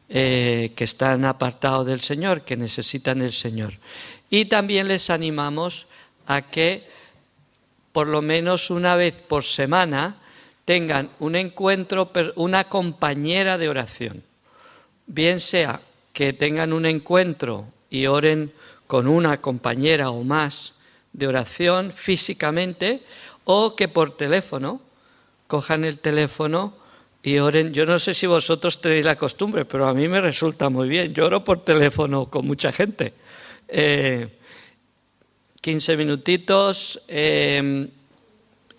que están apartados del Señor, que necesitan el Señor. Y también les animamos a que por lo menos una vez por semana tengan un encuentro, una compañera de oración. Bien sea que tengan un encuentro y oren con una compañera o más de oración físicamente, o que por teléfono cojan el teléfono y oren. Yo no sé si vosotros tenéis la costumbre, pero a mí me resulta muy bien. Yo oro por teléfono con mucha gente. 15 minutitos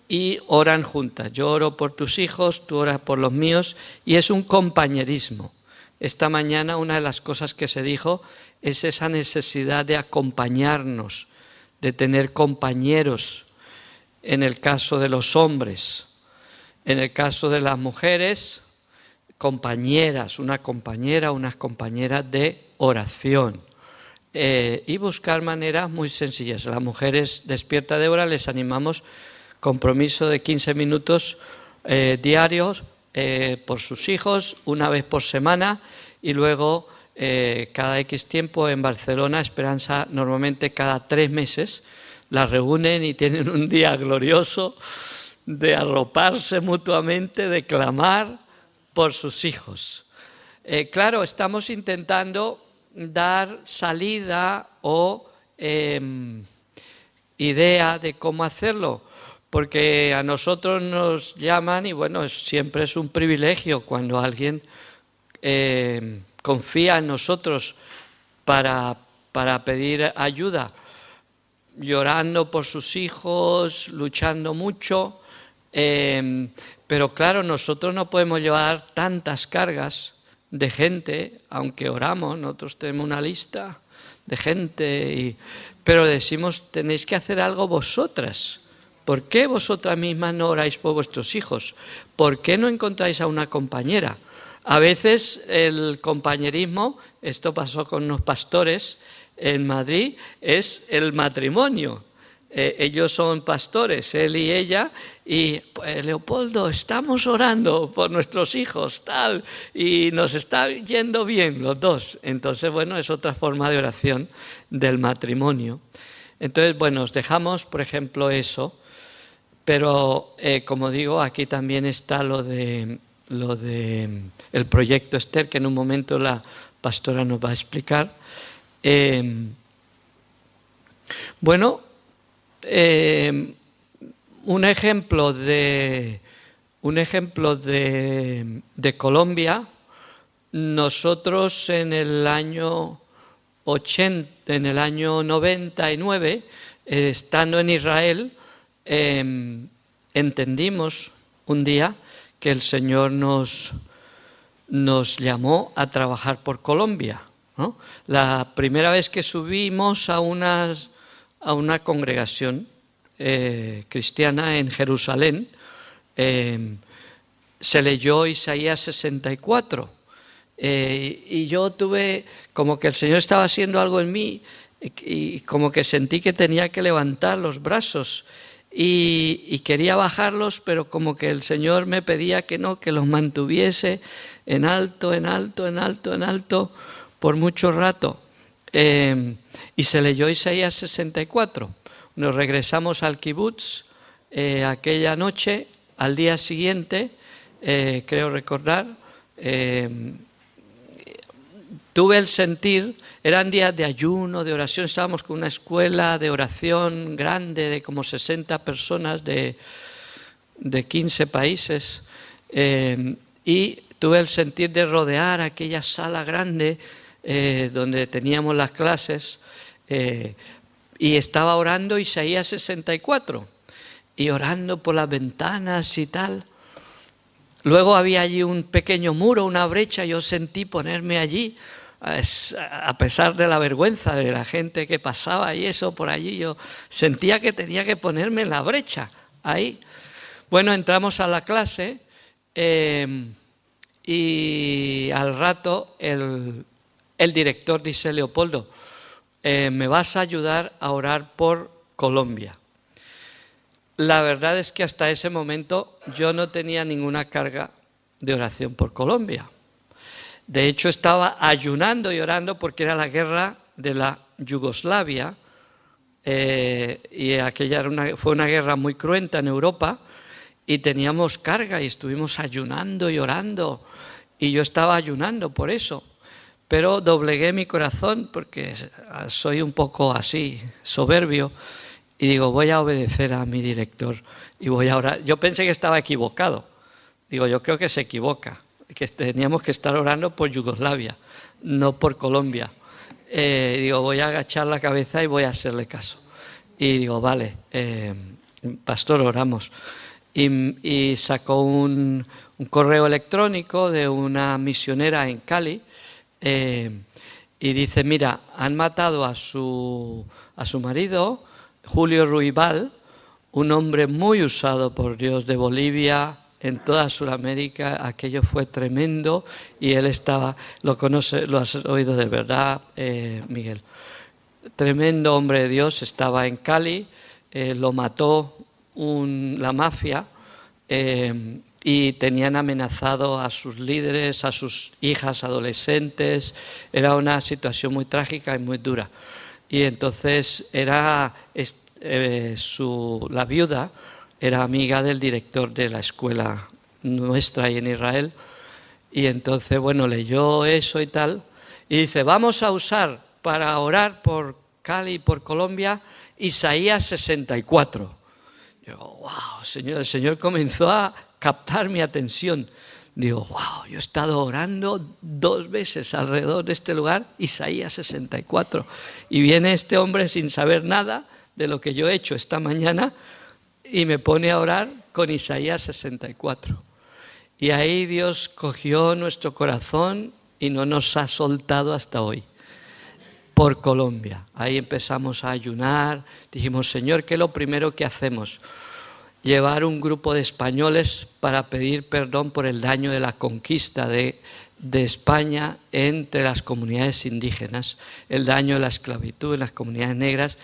y oran juntas. Yo oro por tus hijos, tú oras por los míos, y es un compañerismo. Esta mañana una de las cosas que se dijo es esa necesidad de acompañarnos, de tener compañeros, en el caso de los hombres. En el caso de las mujeres, compañeras, unas compañeras de oración. Y buscar maneras muy sencillas. Las mujeres Despierta Débora les animamos compromiso de 15 minutos diarios por sus hijos, una vez por semana, y luego cada X tiempo. En Barcelona, Esperanza normalmente cada 3 meses las reúnen y tienen un día glorioso de arroparse mutuamente, de clamar por sus hijos. Claro, estamos intentando dar salida o idea de cómo hacerlo, porque a nosotros nos llaman y bueno, siempre es un privilegio cuando alguien confía en nosotros para pedir ayuda, llorando por sus hijos, luchando mucho. Pero claro, nosotros no podemos llevar tantas cargas de gente, aunque oramos, nosotros tenemos una lista de gente, pero decimos, tenéis que hacer algo vosotras. ¿Por qué vosotras mismas no oráis por vuestros hijos? ¿Por qué no encontráis a una compañera? A veces el compañerismo, esto pasó con unos pastores en Madrid, es el matrimonio. Ellos son pastores, él y ella, y pues, Leopoldo, estamos orando por nuestros hijos, tal, y nos está yendo bien los dos. Entonces, bueno, es otra forma de oración del matrimonio. Entonces, bueno, os dejamos, por ejemplo, eso, pero como digo, aquí también está lo de el proyecto Esther, que en un momento la pastora nos va a explicar. Bueno, un ejemplo de Colombia. Nosotros en el año 99, estando en Israel, entendimos un día que el Señor nos llamó a trabajar por Colombia, ¿no? La primera vez que subimos a una congregación cristiana en Jerusalén, se leyó Isaías 64, y yo tuve como que el Señor estaba haciendo algo en mí, y como que sentí que tenía que levantar los brazos, y quería bajarlos, pero como que el Señor me pedía que no, que los mantuviese en alto, en alto, en alto, en alto, por mucho rato. Y se leyó Isaías 64. Nos regresamos al kibutz aquella noche. Al día siguiente, creo recordar, tuve el sentir, eran días de ayuno, de oración, estábamos con una escuela de oración grande de como 60 personas de 15 países, y tuve el sentir de rodear aquella sala grande donde teníamos las clases, y estaba orando Isaías 64 y orando por las ventanas y tal. Luego había allí un pequeño muro, una brecha, yo sentí ponerme allí, a pesar de la vergüenza de la gente que pasaba y eso por allí, yo sentía que tenía que ponerme en la brecha, ahí. Bueno, entramos a la clase y al rato el director dice, Leopoldo, me vas a ayudar a orar por Colombia. La verdad es que hasta ese momento yo no tenía ninguna carga de oración por Colombia. De hecho, estaba ayunando y orando porque era la guerra de la Yugoslavia, y aquella fue una guerra muy cruenta en Europa, y teníamos carga y estuvimos ayunando y orando, y yo estaba ayunando por eso. Pero doblegué mi corazón porque soy un poco así, soberbio, y digo, voy a obedecer a mi director y voy a orar. Yo pensé que estaba equivocado. Digo, yo creo que se equivoca, que teníamos que estar orando por Yugoslavia, no por Colombia. Digo, voy a agachar la cabeza y voy a hacerle caso. Y digo, vale, pastor, oramos. Y sacó un correo electrónico de una misionera en Cali y dice, mira, han matado a su marido, Julio Ruibal, un hombre muy usado por Dios de Bolivia, en toda Sudamérica. Aquello fue tremendo y él estaba, lo has oído de verdad, Miguel. Tremendo hombre de Dios, estaba en Cali, lo mató la mafia y tenían amenazado a sus líderes, a sus hijas adolescentes. Era una situación muy trágica y muy dura. Y entonces la viuda era amiga del director de la escuela nuestra ahí en Israel. Y entonces, bueno, leyó eso y tal. Y dice, vamos a usar para orar por Cali y por Colombia Isaías 64. Yo digo, wow, Señor, el Señor comenzó a captar mi atención. Digo, wow, yo he estado orando 2 veces alrededor de este lugar, Isaías 64. Y viene este hombre sin saber nada de lo que yo he hecho esta mañana y me pone a orar con Isaías 64. Y ahí Dios cogió nuestro corazón y no nos ha soltado hasta hoy. Por Colombia. Ahí empezamos a ayunar. Dijimos, Señor, ¿qué es lo primero que hacemos? Llevar un grupo de españoles para pedir perdón por el daño de la conquista de España entre las comunidades indígenas, el daño de la esclavitud en las comunidades negras.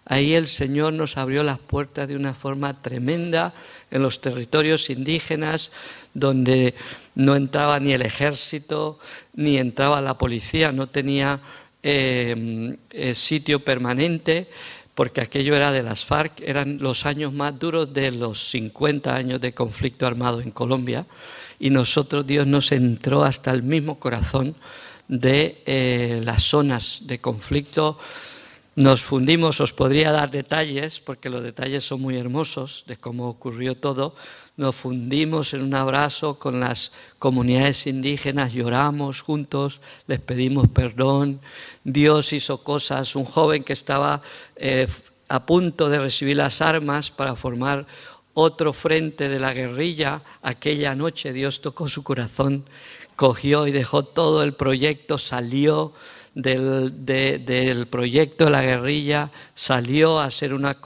Ahí el Señor nos abrió las puertas de una forma tremenda en los territorios indígenas, donde no entraba ni el ejército, ni entraba la policía, no tenía sitio permanente, porque aquello era de las FARC. Eran los años más duros de los 50 años de conflicto armado en Colombia, y nosotros, Dios nos entró hasta el mismo corazón de las zonas de conflicto. Nos fundimos, os podría dar detalles, porque los detalles son muy hermosos de cómo ocurrió todo. Nos fundimos en un abrazo con las comunidades indígenas, lloramos juntos, les pedimos perdón. Dios hizo cosas. Un joven que estaba a punto de recibir las armas para formar otro frente de la guerrilla, aquella noche Dios tocó su corazón, cogió y dejó todo el proyecto, salió del proyecto de la guerrilla, salió a hacer una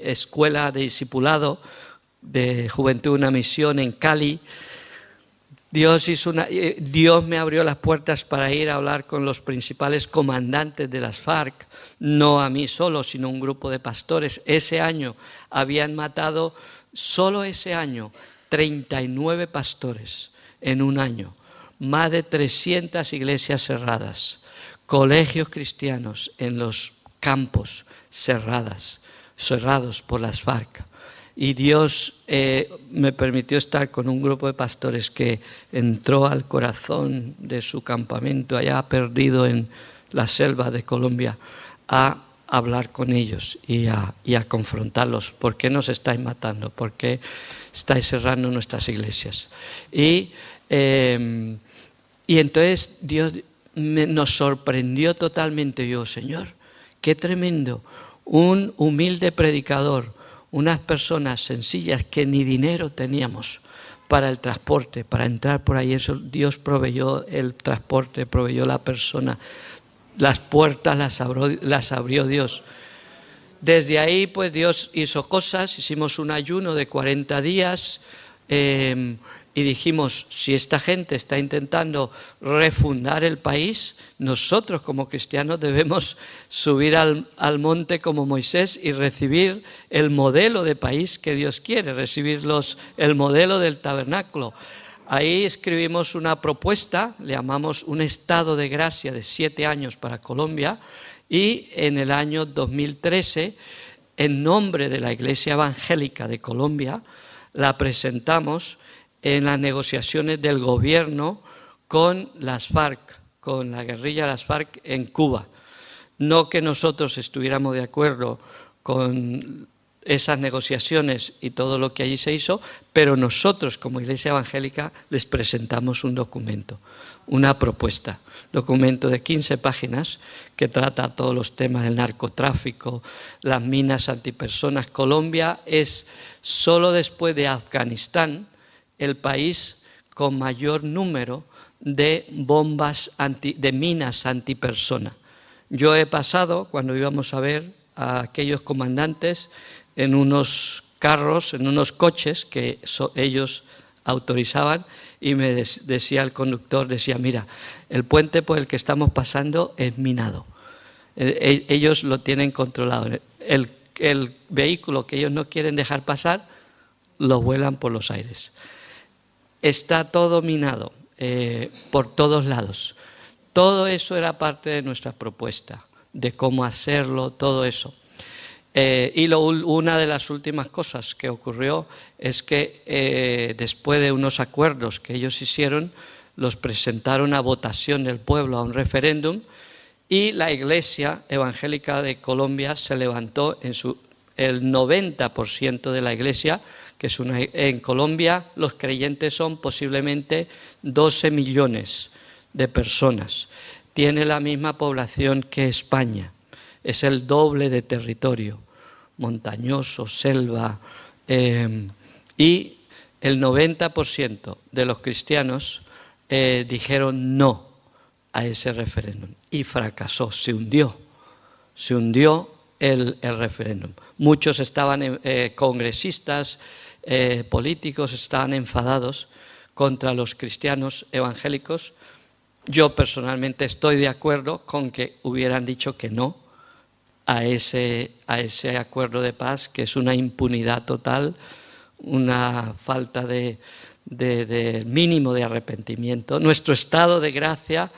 escuela de discipulado de Juventud, una misión en Cali. Dios me abrió las puertas para ir a hablar con los principales comandantes de las FARC, no a mí solo, sino un grupo de pastores. Ese año habían matado, solo ese año, 39 pastores en un año, más de 300 iglesias cerradas, colegios cristianos en los campos cerrados por las FARC. Y Dios me permitió estar con un grupo de pastores que entró al corazón de su campamento allá perdido en la selva de Colombia, a hablar con ellos y a confrontarlos. ¿Por qué nos estáis matando? ¿Por qué estáis cerrando nuestras iglesias? Y entonces Dios nos sorprendió totalmente. Yo, Señor, qué tremendo, un humilde predicador, unas personas sencillas que ni dinero teníamos para el transporte, para entrar por ahí. Eso, Dios proveyó el transporte, proveyó la persona, las puertas las abrió Dios. Desde ahí, pues Dios hizo cosas. Hicimos un ayuno de 40 días y dijimos, si esta gente está intentando refundar el país, nosotros como cristianos debemos subir al monte como Moisés y recibir el modelo de país que Dios quiere, recibir el modelo del tabernáculo. Ahí escribimos una propuesta, le llamamos un estado de gracia de 7 años para Colombia, y en el año 2013, en nombre de la Iglesia Evangélica de Colombia, la presentamos en las negociaciones del gobierno con las FARC, con la guerrilla de las FARC en Cuba. No que nosotros estuviéramos de acuerdo con esas negociaciones y todo lo que allí se hizo, pero nosotros como Iglesia Evangélica les presentamos un documento, una propuesta, documento de 15 páginas que trata todos los temas del narcotráfico, las minas antipersonas. Colombia es, solo después de Afganistán, el país con mayor número de bombas, de minas antipersona. Yo he pasado, cuando íbamos a ver a aquellos comandantes, en unos carros, en unos coches que ellos autorizaban, y me decía el conductor, decía, mira, el puente por el que estamos pasando es minado. Ellos lo tienen controlado. El vehículo que ellos no quieren dejar pasar, lo vuelan por los aires. Está todo minado por todos lados. Todo eso era parte de nuestra propuesta, de cómo hacerlo, todo eso. Una de las últimas cosas que ocurrió es que después de unos acuerdos que ellos hicieron, los presentaron a votación del pueblo, a un referéndum, y la Iglesia Evangélica de Colombia se levantó, el 90% de la Iglesia, que es en Colombia los creyentes son posiblemente 12 millones de personas. Tiene la misma población que España, es el doble de territorio, montañoso, selva, y el 90% de los cristianos dijeron no a ese referéndum y fracasó, se hundió el referéndum. Muchos estaban, congresistas, políticos, estaban enfadados contra los cristianos evangélicos. Yo personalmente estoy de acuerdo con que hubieran dicho que no a ese acuerdo de paz, que es una impunidad total, una falta de mínimo de arrepentimiento. Nuestro estado de gracia,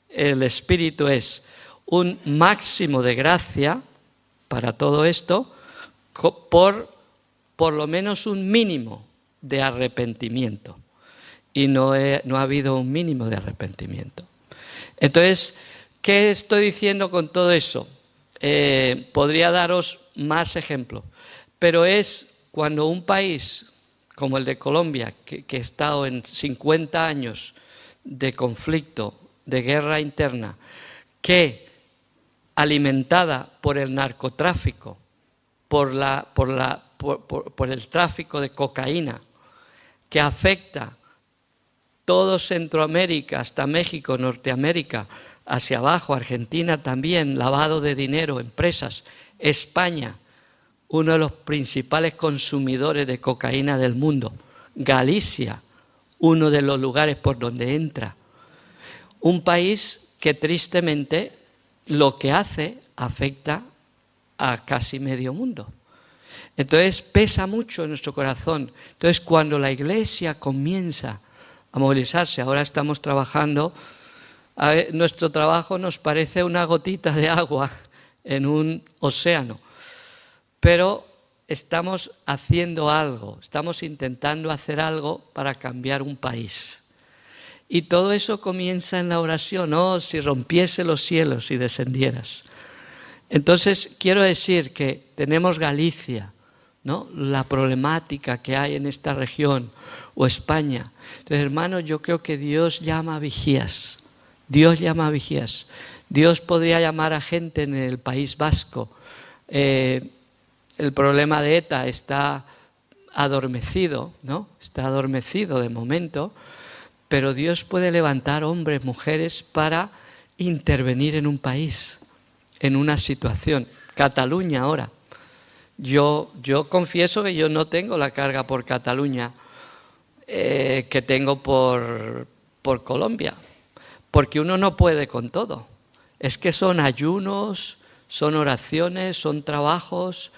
el Espíritu es un máximo de gracia para todo esto, por lo menos un mínimo de arrepentimiento. Y no ha habido un mínimo de arrepentimiento. Entonces, ¿qué estoy diciendo con todo eso? Podría daros más ejemplos, pero es cuando un país como el de Colombia, que ha estado en 50 años de conflicto, de guerra interna, que alimentada por el narcotráfico, por el tráfico de cocaína, que afecta todo Centroamérica, hasta México, Norteamérica, hacia abajo, Argentina también, lavado de dinero, empresas, España, uno de los principales consumidores de cocaína del mundo, Galicia, uno de los lugares por donde entra. Un país que tristemente lo que hace afecta a casi medio mundo. Entonces pesa mucho en nuestro corazón. Entonces cuando la Iglesia comienza a movilizarse, ahora estamos trabajando, nuestro trabajo nos parece una gotita de agua en un océano, pero estamos haciendo algo, estamos intentando hacer algo para cambiar un país. Y todo eso comienza en la oración. Oh, si rompiese los cielos y descendieras. Entonces, quiero decir que tenemos Galicia, ¿no? La problemática que hay en esta región, o España. Entonces, hermanos, yo creo que Dios llama a vigías. Dios llama a vigías. Dios podría llamar a gente en el País Vasco. El problema de ETA está adormecido, ¿no? Está adormecido de momento, pero Dios puede levantar hombres, mujeres para intervenir en un país, en una situación. Cataluña ahora. Yo confieso que yo no tengo la carga por Cataluña que tengo por Colombia, porque uno no puede con todo. Es que son ayunos, son oraciones, son trabajos.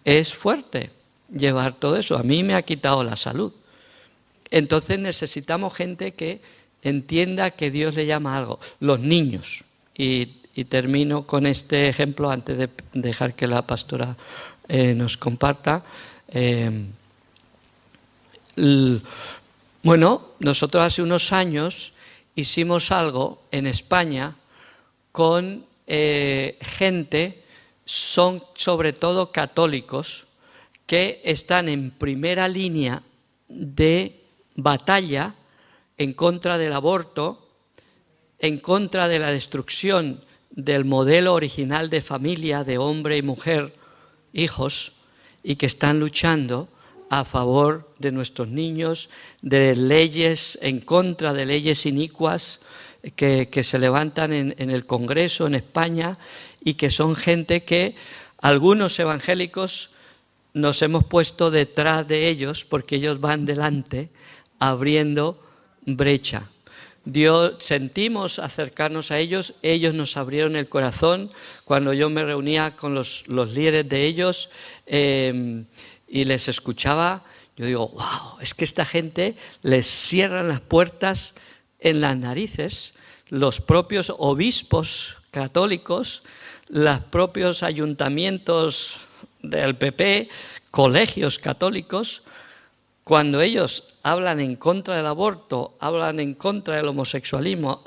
Es fuerte llevar todo eso. A mí me ha quitado la salud. Entonces necesitamos gente que entienda que Dios le llama a algo. Los niños. Y termino con este ejemplo antes de dejar que la pastora nos comparta. Bueno, nosotros hace unos años hicimos algo en España con gente, son sobre todo católicos, que están en primera línea de batalla en contra del aborto, en contra de la destrucción del modelo original de familia, de hombre y mujer, hijos, y que están luchando a favor de nuestros niños, de leyes, en contra de leyes inicuas que se levantan en el Congreso, en España, y que son gente que algunos evangélicos nos hemos puesto detrás de ellos porque ellos van delante abriendo brecha. Sentimos acercarnos a ellos, ellos nos abrieron el corazón cuando yo me reunía con los líderes de ellos y les escuchaba. Yo digo, wow, es que esta gente les cierran las puertas en las narices, los propios obispos católicos, los propios ayuntamientos del PP, colegios católicos. Cuando ellos hablan en contra del aborto, hablan en contra del homosexualismo,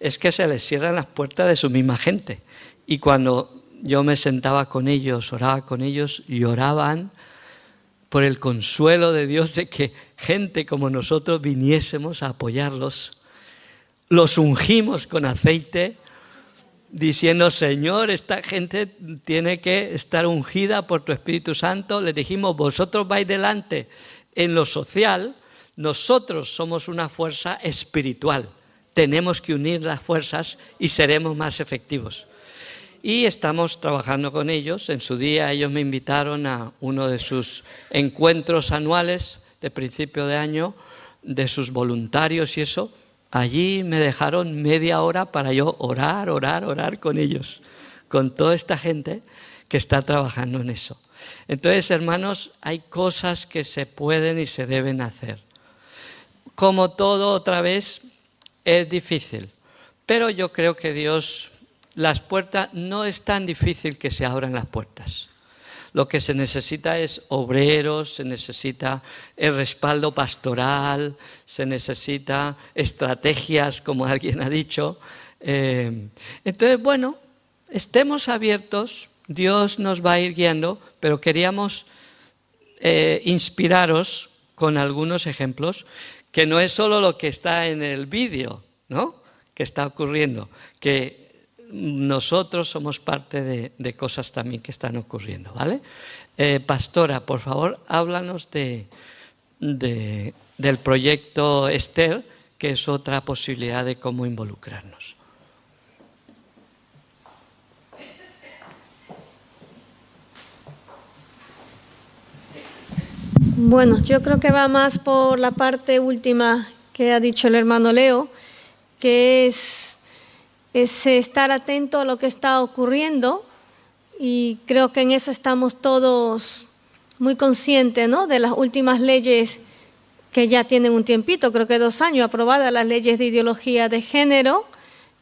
es que se les cierran las puertas de su misma gente. Y cuando yo me sentaba con ellos, oraba con ellos, lloraban por el consuelo de Dios de que gente como nosotros viniésemos a apoyarlos. Los ungimos con aceite, diciendo, Señor, esta gente tiene que estar ungida por tu Espíritu Santo. Les dijimos, vosotros vais delante en lo social, nosotros somos una fuerza espiritual. Tenemos que unir las fuerzas y seremos más efectivos. Y estamos trabajando con ellos. En su día ellos me invitaron a uno de sus encuentros anuales de principio de año, de sus voluntarios y eso. Allí me dejaron media hora para yo orar con ellos, con toda esta gente que está trabajando en eso. Entonces, hermanos, hay cosas que se pueden y se deben hacer. Como todo, otra vez, es difícil. Pero yo creo que Dios, las puertas, no es tan difícil que se abran las puertas. Lo que se necesita es obreros, se necesita el respaldo pastoral, se necesita estrategias, como alguien ha dicho. Entonces, bueno, estemos abiertos, Dios nos va a ir guiando, pero queríamos inspiraros con algunos ejemplos, que no es solo lo que está en el vídeo, ¿no?, que está ocurriendo, que nosotros somos parte de cosas también que están ocurriendo, ¿vale? Pastora, por favor, háblanos del proyecto Esther, que es otra posibilidad de cómo involucrarnos. Bueno, yo creo que va más por la parte última que ha dicho el hermano Leo, que es estar atento a lo que está ocurriendo, y creo que en eso estamos todos muy conscientes, ¿no?, de las últimas leyes que ya tienen un tiempito, creo que 2 años aprobadas, las leyes de ideología de género,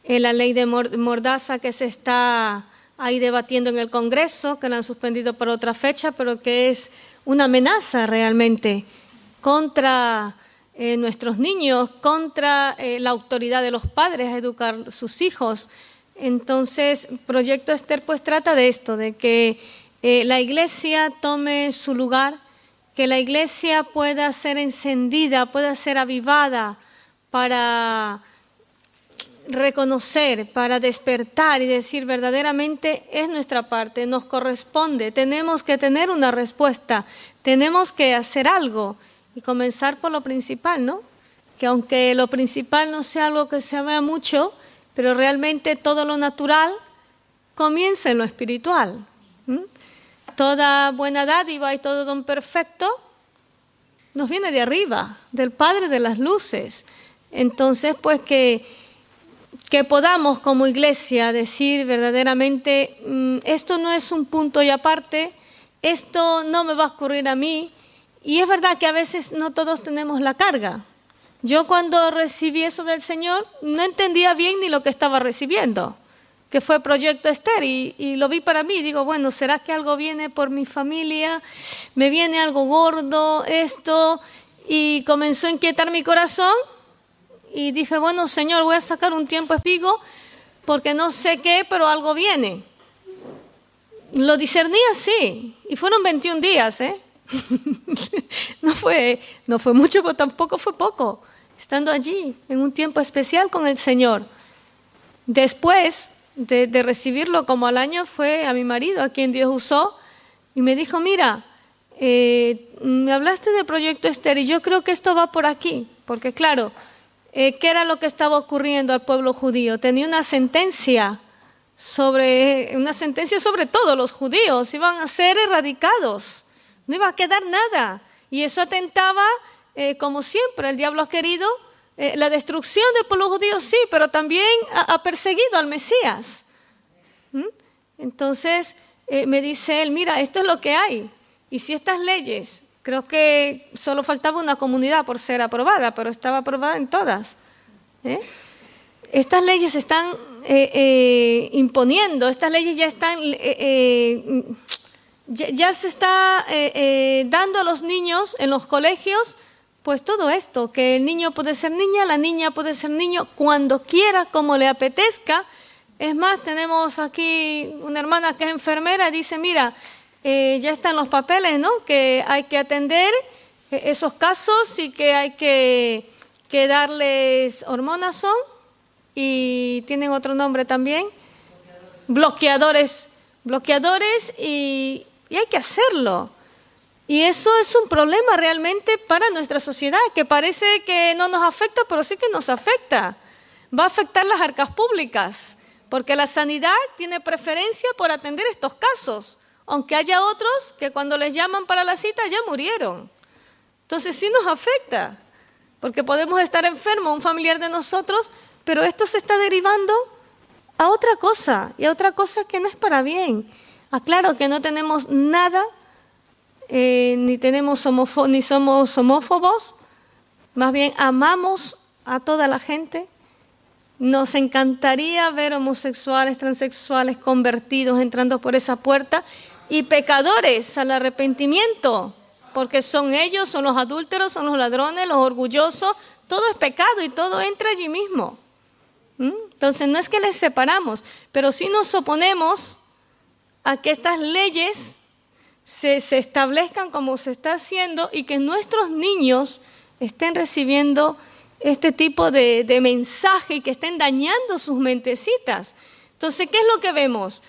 la ley de Mordaza que se está ahí debatiendo en el Congreso, que la han suspendido por otra fecha, pero que es una amenaza realmente contra nuestros niños, contra la autoridad de los padres a educar sus hijos. Entonces, Proyecto Esther pues trata de esto, de que la Iglesia tome su lugar, que la Iglesia pueda ser encendida, pueda ser avivada para reconocer, para despertar y decir verdaderamente es nuestra parte, nos corresponde, tenemos que tener una respuesta, tenemos que hacer algo. Y comenzar por lo principal, ¿no? Que aunque lo principal no sea algo que se vea mucho, pero realmente todo lo natural comienza en lo espiritual. Toda buena dádiva y todo don perfecto nos viene de arriba, del Padre de las luces. Entonces, pues que podamos como iglesia decir verdaderamente, esto no es un punto y aparte, esto no me va a ocurrir a mí. Y es verdad que a veces no todos tenemos la carga. Yo cuando recibí eso del Señor no entendía bien ni lo que estaba recibiendo, que fue Proyecto Esther, y lo vi para mí. Digo, bueno, ¿será que algo viene por mi familia? ¿Me viene algo gordo esto? Y comenzó a inquietar mi corazón y dije, bueno, Señor, voy a sacar un tiempo espigo porque no sé qué, pero algo viene. Lo discerní así y fueron 21 días, No fue mucho, pero tampoco fue poco. Estando allí en un tiempo especial con el Señor. Después de recibirlo como al año, fue a mi marido a quien Dios usó y me dijo, mira, me hablaste de Proyecto Esther y yo creo que esto va por aquí. Porque claro, ¿qué era lo que estaba ocurriendo al pueblo judío? Tenía una sentencia sobre todos los judíos, iban a ser erradicados, no iba a quedar nada. Y eso atentaba, como siempre, el diablo ha querido, la destrucción del pueblo judío, sí, pero también ha perseguido al Mesías. Entonces me dice él, mira, esto es lo que hay. Y si estas leyes, creo que solo faltaba una comunidad por ser aprobada, pero estaba aprobada en todas. Estas leyes se están imponiendo, estas leyes ya están, ya se está dando a los niños en los colegios, pues todo esto, que el niño puede ser niña, la niña puede ser niño cuando quiera, como le apetezca. Es más, tenemos aquí una hermana que es enfermera y dice, mira, ya están los papeles, ¿no? Que hay que atender esos casos y que hay que darles hormonas y tienen otro nombre también, bloqueadores y hay que hacerlo. Y eso es un problema realmente para nuestra sociedad, que parece que no nos afecta, pero sí que nos afecta. Va a afectar las arcas públicas, porque la sanidad tiene preferencia por atender estos casos, aunque haya otros que cuando les llaman para la cita ya murieron. Entonces sí nos afecta, porque podemos estar enfermos, un familiar de nosotros, pero esto se está derivando a otra cosa, y a otra cosa que no es para bien. Aclaro que no tenemos nada, ni somos homófobos, más bien amamos a toda la gente. Nos encantaría ver homosexuales, transexuales convertidos entrando por esa puerta y pecadores al arrepentimiento, porque son ellos, son los adúlteros, son los ladrones, los orgullosos, todo es pecado y todo entra allí mismo. Entonces no es que les separamos, pero sí nos oponemos a que estas leyes se establezcan como se está haciendo y que nuestros niños estén recibiendo este tipo de mensaje y que estén dañando sus mentecitas. Entonces, ¿qué es lo que vemos?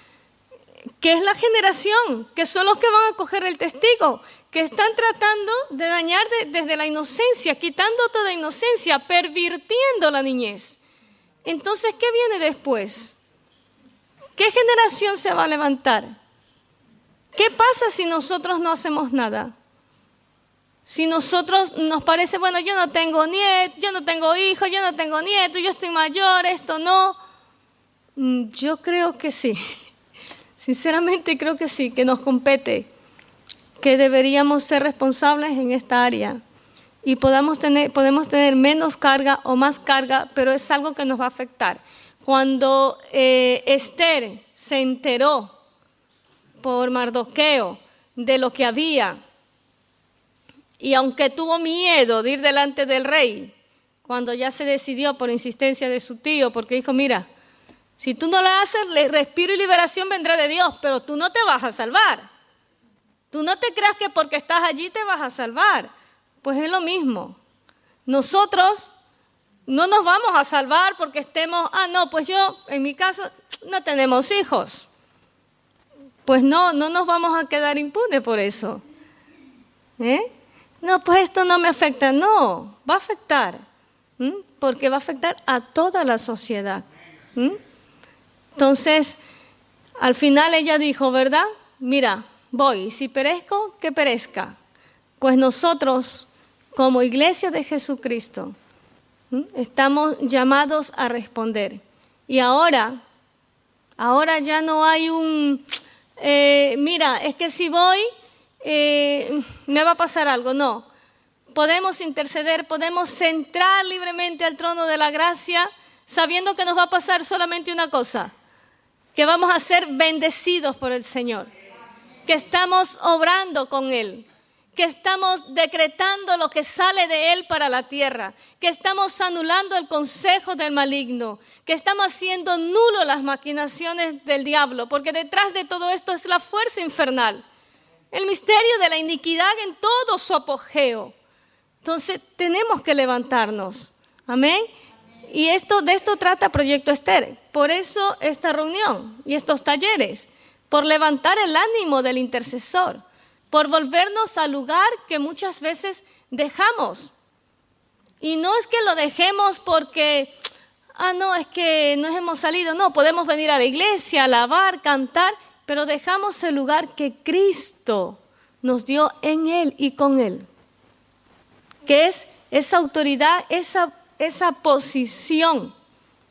Que es la generación, que son los que van a coger el testigo, que están tratando de dañar desde la inocencia, quitando toda inocencia, pervirtiendo la niñez. Entonces, ¿qué viene después? ¿Qué generación se va a levantar? ¿Qué pasa si nosotros no hacemos nada? Si nosotros nos parece, bueno, yo no tengo nieto, yo no tengo hijos, yo no tengo nieto, yo estoy mayor, esto no. Yo creo que sí. Sinceramente creo que sí, que nos compete, que deberíamos ser responsables en esta área y podemos tener menos carga o más carga, pero es algo que nos va a afectar. Cuando Esther se enteró por Mardoqueo de lo que había, y aunque tuvo miedo de ir delante del rey, cuando ya se decidió por insistencia de su tío, porque dijo, mira, si tú no lo haces, respiro y liberación vendrá de Dios, pero tú no te vas a salvar. Tú no te creas que porque estás allí te vas a salvar. Pues es lo mismo. Nosotros no nos vamos a salvar porque estemos, pues yo, en mi caso, no tenemos hijos. Pues no nos vamos a quedar impunes por eso. No, pues esto no me afecta. No, va a afectar. Porque va a afectar a toda la sociedad. Entonces, al final ella dijo, ¿verdad? Mira, voy, si perezco, que perezca. Pues nosotros, como iglesia de Jesucristo, estamos llamados a responder. Y ahora ya no hay mira, es que si voy, me va a pasar algo. No, podemos interceder, podemos entrar libremente al trono de la gracia, sabiendo que nos va a pasar solamente una cosa, que vamos a ser bendecidos por el Señor, que estamos obrando con Él, que estamos decretando lo que sale de Él para la tierra, que estamos anulando el consejo del maligno, que estamos haciendo nulo las maquinaciones del diablo, porque detrás de todo esto es la fuerza infernal. El misterio de la iniquidad en todo su apogeo. Entonces tenemos que levantarnos. Amén. Y de esto trata Proyecto Esther. Por eso esta reunión y estos talleres. Por levantar el ánimo del intercesor. Por volvernos al lugar que muchas veces dejamos. Y no es que lo dejemos porque, no, es que no hemos salido. No, podemos venir a la iglesia, alabar, cantar, pero dejamos el lugar que Cristo nos dio en Él y con Él. Que es esa autoridad, esa posición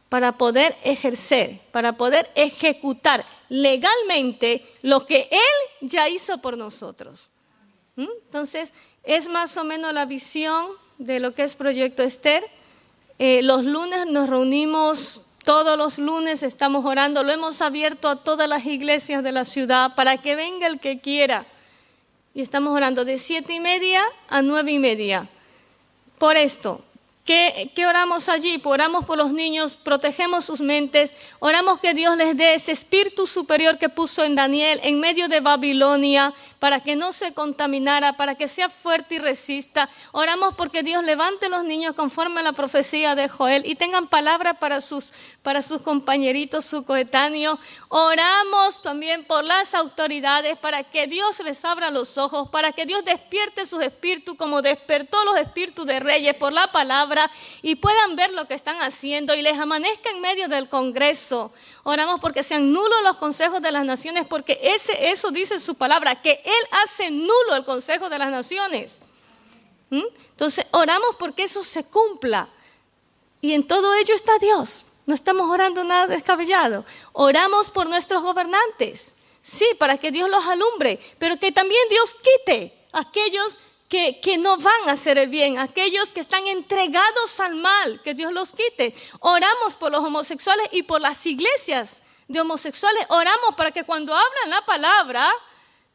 para poder ejercer, para poder ejecutar legalmente lo que Él ya hizo por nosotros. Entonces, es más o menos la visión de lo que es Proyecto Esther. Los lunes nos reunimos, todos los lunes estamos orando, lo hemos abierto a todas las iglesias de la ciudad para que venga el que quiera. Y estamos orando de 7:30 a 9:30. Por esto, ¿qué oramos allí? Oramos por los niños, protegemos sus mentes, oramos que Dios les dé ese espíritu superior que puso en Daniel en medio de Babilonia, para que no se contaminara, para que sea fuerte y resista. Oramos porque Dios levante los niños conforme a la profecía de Joel y tengan palabra para sus compañeritos, sus coetáneos. Oramos también por las autoridades para que Dios les abra los ojos, para que Dios despierte sus espíritus como despertó los espíritus de reyes por la palabra y puedan ver lo que están haciendo y les amanezca en medio del Congreso. Oramos porque sean nulos los consejos de las naciones, porque eso dice su palabra, que Él hace nulo el consejo de las naciones. Entonces oramos porque eso se cumpla. Y en todo ello está Dios. No estamos orando nada descabellado. Oramos por nuestros gobernantes. Sí, para que Dios los alumbre, pero que también Dios quite a aquellos que no van a hacer el bien, aquellos que están entregados al mal, que Dios los quite. Oramos por los homosexuales y por las iglesias de homosexuales. Oramos para que cuando abran la palabra,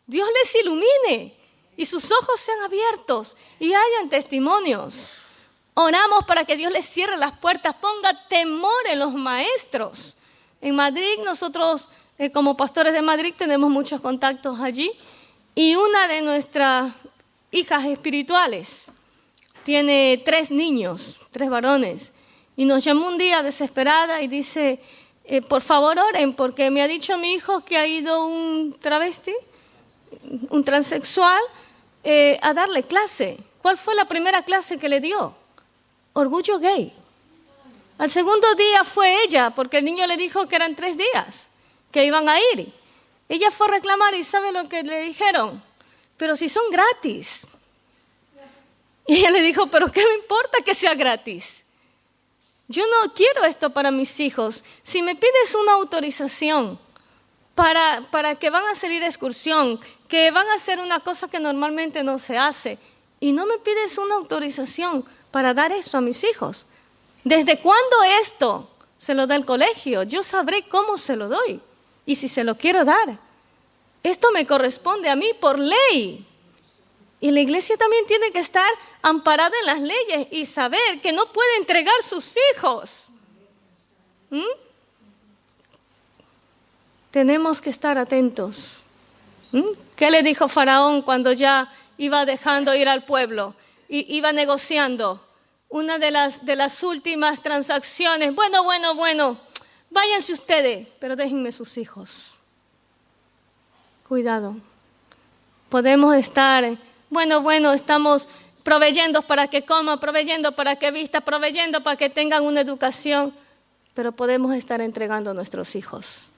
Dios les ilumine y sus ojos sean abiertos y hayan testimonios. Oramos para que Dios les cierre las puertas, ponga temor en los maestros. En Madrid, nosotros como pastores de Madrid tenemos muchos contactos allí y una de nuestras hijas espirituales tiene 3 niños, 3 varones, y nos llamó un día desesperada y dice, por favor oren, porque me ha dicho mi hijo que ha ido un travesti, un transexual, a darle clase. ¿Cuál fue la primera clase que le dio? Orgullo gay. Al segundo día fue ella, porque el niño le dijo que eran 3 días, que iban a ir. Ella fue a reclamar y ¿sabe lo que le dijeron? Pero si son gratis. Y ella le dijo, pero ¿qué me importa que sea gratis? Yo no quiero esto para mis hijos. Si me pides una autorización para que van a salir de excursión, que van a hacer una cosa que normalmente no se hace, y no me pides una autorización para dar esto a mis hijos, ¿desde cuándo esto se lo da el colegio? Yo sabré cómo se lo doy y si se lo quiero dar. Esto me corresponde a mí por ley. Y la iglesia también tiene que estar amparada en las leyes y saber que no puede entregar sus hijos. Tenemos que estar atentos. ¿Qué le dijo Faraón cuando ya iba dejando ir al pueblo? Iba negociando. Una de las últimas transacciones. Bueno, váyanse ustedes, pero déjenme sus hijos. Cuidado. Podemos estar, estamos proveyendo para que coman, proveyendo para que vistan, proveyendo para que tengan una educación, pero podemos estar entregando a nuestros hijos.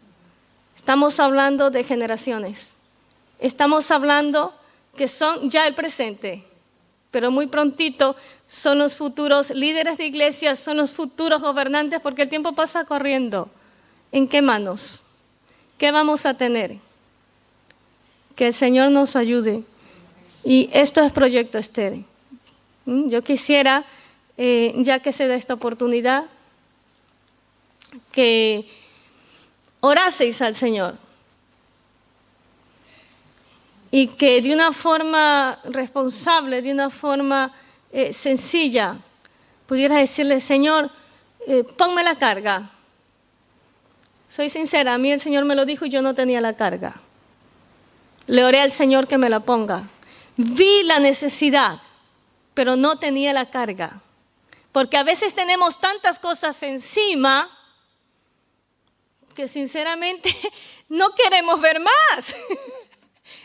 Estamos hablando de generaciones. Estamos hablando que son ya el presente, pero muy prontito son los futuros líderes de iglesias, son los futuros gobernantes, porque el tiempo pasa corriendo. ¿En qué manos? ¿Qué vamos a tener? Que el Señor nos ayude. Y esto es Proyecto Esther. Yo quisiera, ya que se da esta oportunidad, que oraseis al Señor. Y que de una forma responsable, de una forma sencilla, pudiera decirle, Señor, ponme la carga. Soy sincera, a mí el Señor me lo dijo y yo no tenía la carga. Le oré al Señor que me la ponga. Vi la necesidad, pero no tenía la carga. Porque a veces tenemos tantas cosas encima que sinceramente no queremos ver más.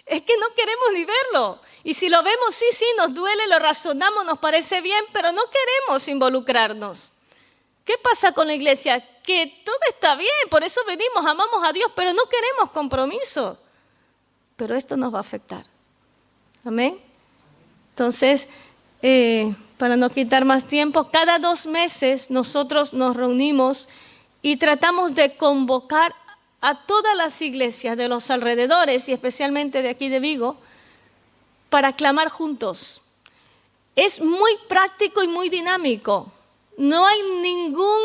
Es que no queremos ni verlo. Y si lo vemos, sí, nos duele, lo razonamos, nos parece bien, pero no queremos involucrarnos. ¿Qué pasa con la iglesia? Que todo está bien, por eso venimos, amamos a Dios, pero no queremos compromiso. Pero esto nos va a afectar. Amén. Entonces, para no quitar más tiempo, cada 2 meses nosotros nos reunimos y tratamos de convocar a todas las iglesias de los alrededores y especialmente de aquí de Vigo para clamar juntos. Es muy práctico y muy dinámico. No hay ningún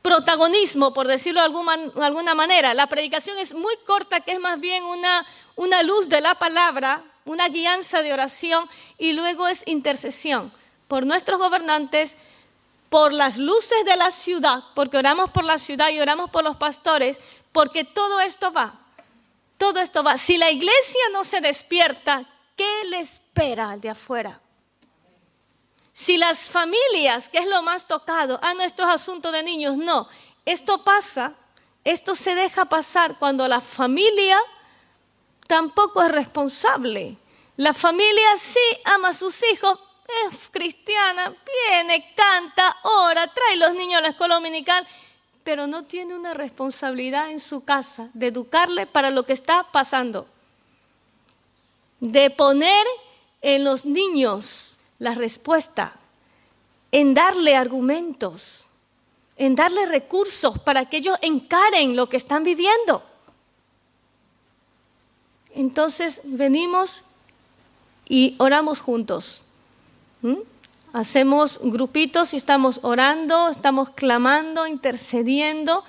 protagonismo, por decirlo de alguna manera. La predicación es muy corta, que es más bien una luz de la palabra, una guianza de oración, y luego es intercesión por nuestros gobernantes, por las luces de la ciudad, porque oramos por la ciudad y oramos por los pastores, porque todo esto va. Si la iglesia no se despierta, ¿qué le espera al de afuera? Si las familias, que es lo más tocado, no, esto es asunto de niños, no. Esto pasa, esto se deja pasar cuando la familia tampoco es responsable. La familia sí ama a sus hijos, es cristiana, viene, canta, ora, trae los niños a la escuela dominical, pero no tiene una responsabilidad en su casa de educarle para lo que está pasando. De poner en los niños la respuesta, en darle argumentos, en darle recursos para que ellos encaren lo que están viviendo. Entonces venimos y oramos juntos. Hacemos grupitos y estamos orando, estamos clamando, intercediendo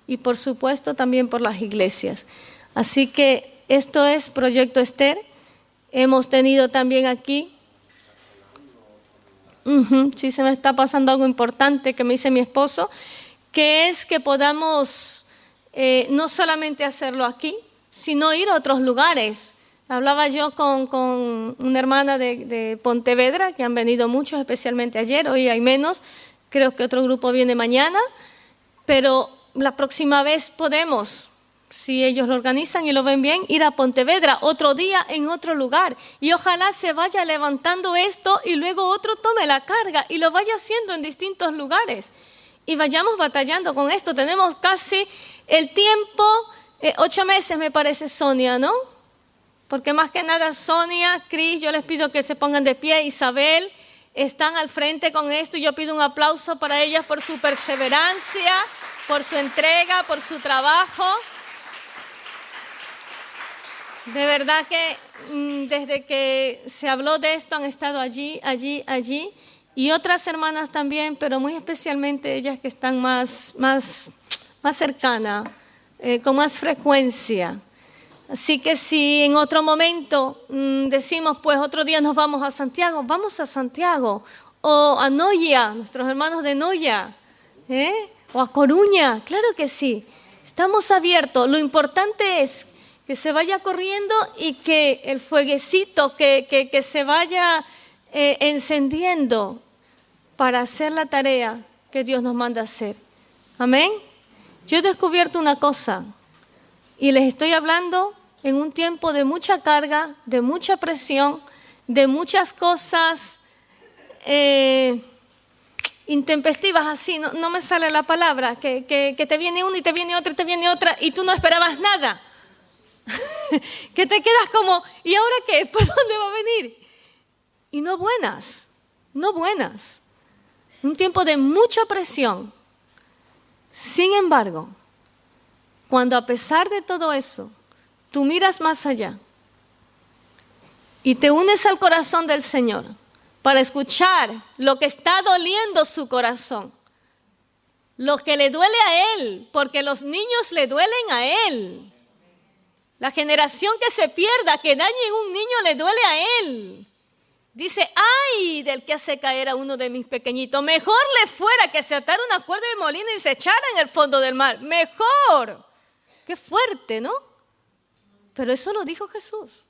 y por supuesto también por las iglesias. Así que esto es Proyecto Esther. Hemos tenido también aquí, sí se me está pasando algo importante que me dice mi esposo, que es que podamos no solamente hacerlo aquí, sino ir a otros lugares. Hablaba yo con una hermana de Pontevedra, que han venido muchos, especialmente ayer, hoy hay menos, creo que otro grupo viene mañana, pero la próxima vez podemos, si ellos lo organizan y lo ven bien, ir a Pontevedra, otro día en otro lugar. Y ojalá se vaya levantando esto y luego otro tome la carga y lo vaya haciendo en distintos lugares. Y vayamos batallando con esto. Tenemos casi el tiempo, 8 meses me parece, Sonia, ¿no? Porque más que nada Sonia, Cris, yo les pido que se pongan de pie, Isabel, están al frente con esto y yo pido un aplauso para ellas por su perseverancia, por su entrega, por su trabajo. De verdad que desde que se habló de esto han estado allí, y otras hermanas también, pero muy especialmente ellas que están más cercanas, con más frecuencia. Así que si en otro momento decimos, pues otro día nos vamos a Santiago, vamos a Santiago, o a Noia, nuestros hermanos de Noia, o a Coruña, claro que sí, estamos abiertos. Lo importante es que se vaya corriendo y que el fueguecito, que se vaya encendiendo para hacer la tarea que Dios nos manda hacer. Amén. Yo he descubierto una cosa y les estoy hablando en un tiempo de mucha carga, de mucha presión, de muchas cosas intempestivas, así, no me sale la palabra, que te viene uno y te viene otra y te viene otra y tú no esperabas nada. Que te quedas como, ¿y ahora qué? ¿Por dónde va a venir? Y no buenas. Un tiempo de mucha presión. Sin embargo, cuando a pesar de todo eso, tú miras más allá y te unes al corazón del Señor para escuchar lo que está doliendo su corazón, lo que le duele a Él, porque los niños le duelen a Él. La generación que se pierda, que dañe un niño, le duele a Él. Dice, ¡ay del que hace caer a uno de mis pequeñitos! Mejor le fuera que se atara una cuerda de molino y se echara en el fondo del mar. ¡Mejor! ¡Qué fuerte!, ¿no? Pero eso lo dijo Jesús.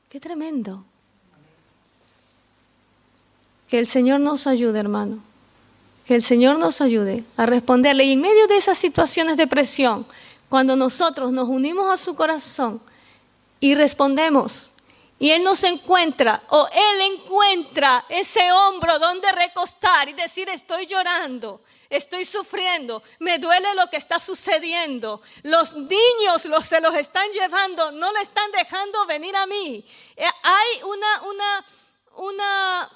Qué tremendo. Que el Señor nos ayude, hermano. Que el Señor nos ayude a responderle. Y en medio de esas situaciones de presión, cuando nosotros nos unimos a su corazón y respondemos, y Él nos encuentra, o Él encuentra ese hombro donde recostar y decir: estoy llorando, estoy sufriendo, me duele lo que está sucediendo. Los niños se los están llevando, no le están dejando venir a mí. Hay una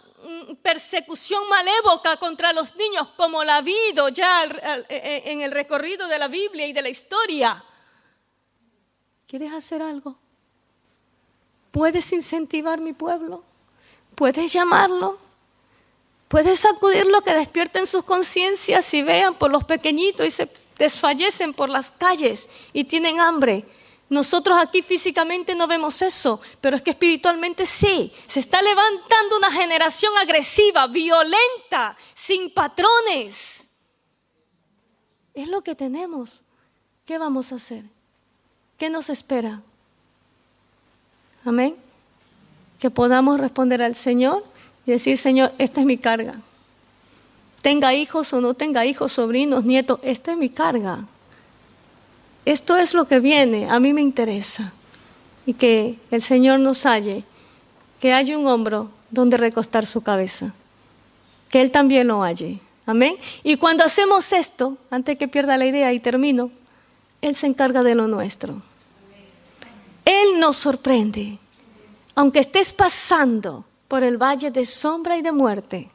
persecución malévoca contra los niños, como la ha habido ya en el recorrido de la Biblia y de la historia. ¿Quieres hacer algo? ¿Puedes incentivar mi pueblo? ¿Puedes llamarlo? ¿Puedes sacudirlo, que despierten sus conciencias y vean por los pequeñitos y se desfallecen por las calles y tienen hambre? Nosotros aquí físicamente no vemos eso, pero es que espiritualmente sí. Se está levantando una generación agresiva, violenta, sin patrones. Es lo que tenemos. ¿Qué vamos a hacer? ¿Qué nos espera? Amén. Que podamos responder al Señor y decir: Señor, esta es mi carga. Tenga hijos o no tenga hijos, sobrinos, nietos, esta es mi carga. Esto es lo que viene, a mí me interesa. Y que el Señor nos halle, que haya un hombro donde recostar su cabeza. Que Él también lo halle. Amén. Y cuando hacemos esto, antes que pierda la idea y termino, Él se encarga de lo nuestro. Él nos sorprende. Aunque estés pasando por el valle de sombra y de muerte,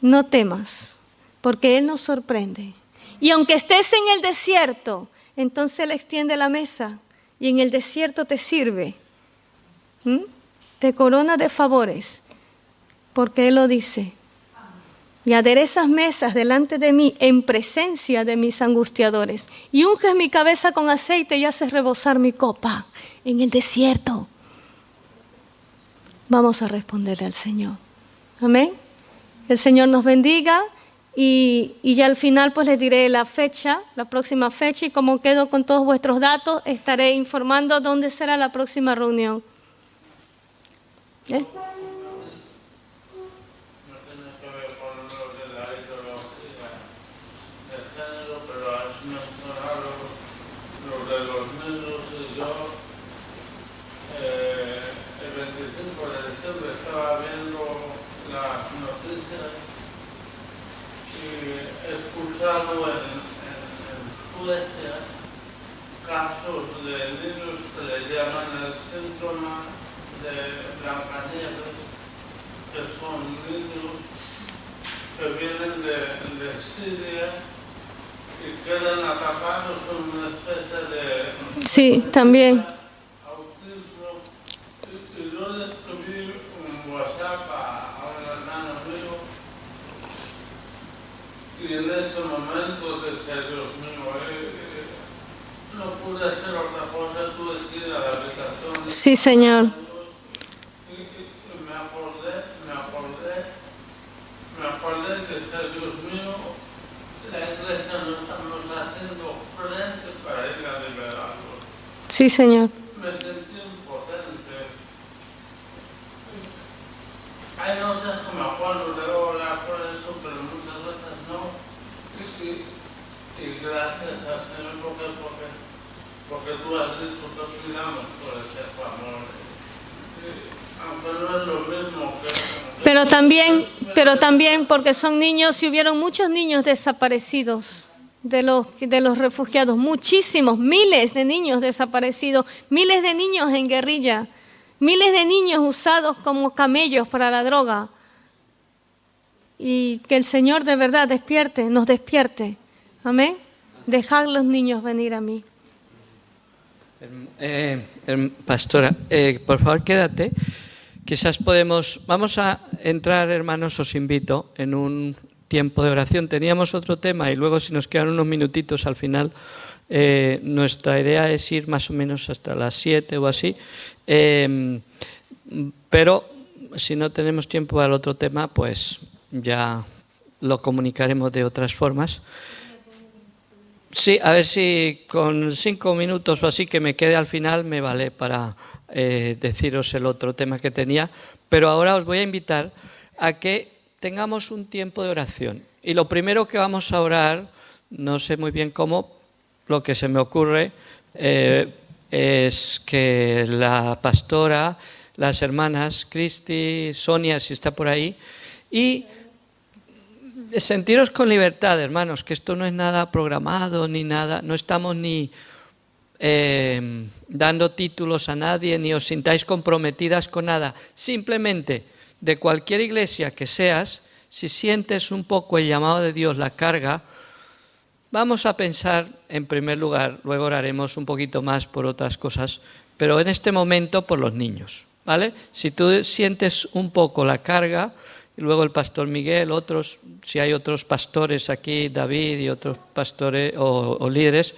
no temas, porque Él nos sorprende. Y aunque estés en el desierto, entonces Él extiende la mesa y en el desierto te sirve. Te corona de favores, porque Él lo dice. Y aderezas mesas delante de mí en presencia de mis angustiadores. Y unges mi cabeza con aceite y haces rebosar mi copa en el desierto. Vamos a responderle al Señor. Amén. El Señor nos bendiga. Y ya al final pues les diré la fecha, la próxima fecha, y como quedo con todos vuestros datos, estaré informando dónde será la próxima reunión. En Suecia, casos de niños que le llaman el síndrome de Blancanieves, que son niños que vienen de Siria y quedan atrapados en una especie de Sí, también. autismo. Y yo le escribí un WhatsApp a un hermano mío. Y en ese momento decía: Dios mío, no pude hacer otra cosa, tuve que ir a la habitación. Sí, Señor. Y me acordé que decía: Dios mío, la iglesia no estamos haciendo frente para ir a liberarlos. Sí, Señor. Me sentí impotente. Hay noches que me acuerdo de orar por eso, pero muchas veces no. Y gracias al Señor porque tú has dicho que pidamos por ese amor. Aunque no es lo mismo que... Pero también porque son niños y hubieron muchos niños desaparecidos de los refugiados. Muchísimos, miles de niños desaparecidos, miles de niños en guerrilla, miles de niños usados como camellos para la droga. Y que el Señor de verdad nos despierte. Amén. Dejad los niños venir a mí. Pastora, por favor quédate. Quizás vamos a entrar, hermanos, os invito, en un tiempo de oración. Teníamos otro tema y luego si nos quedan unos minutitos al final, nuestra idea es ir más o menos hasta las 7 o así. Pero si no tenemos tiempo para el otro tema, pues ya lo comunicaremos de otras formas. Sí, a ver si con 5 minutos o así que me quede al final me vale para deciros el otro tema que tenía, pero ahora os voy a invitar a que tengamos un tiempo de oración. Y lo primero que vamos a orar, no sé muy bien cómo, lo que se me ocurre es que la pastora, las hermanas, Cristi, Sonia, si está por ahí, y sentiros con libertad, hermanos, que esto no es nada programado ni nada, no estamos ni dando títulos a nadie, ni os sintáis comprometidas con nada. Simplemente, de cualquier iglesia que seas, si sientes un poco el llamado de Dios, la carga, vamos a pensar en primer lugar, luego oraremos un poquito más por otras cosas, pero en este momento por los niños, ¿vale? Si tú sientes un poco la carga, y luego el pastor Miguel, otros, si hay otros pastores aquí, David y otros pastores o líderes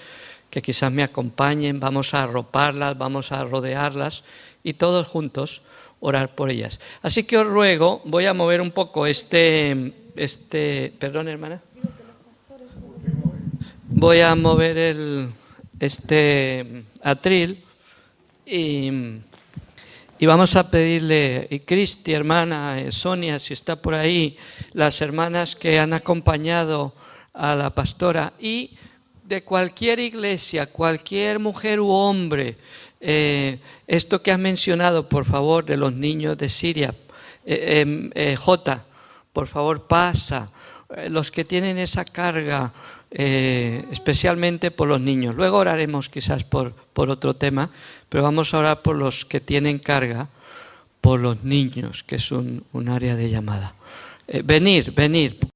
que quizás me acompañen, vamos a arroparlas, vamos a rodearlas y todos juntos orar por ellas. Así que os ruego, voy a mover un poco perdón, hermana. Voy a mover este atril y vamos a pedirle, y Cristi, hermana, Sonia, si está por ahí, las hermanas que han acompañado a la pastora, y de cualquier iglesia, cualquier mujer u hombre, esto que has mencionado, por favor, de los niños de Siria, J, por favor, pasa, los que tienen esa carga, especialmente por los niños. Luego oraremos quizás por otro tema, pero vamos a orar por los que tienen carga, por los niños, que es un área de llamada. Venir.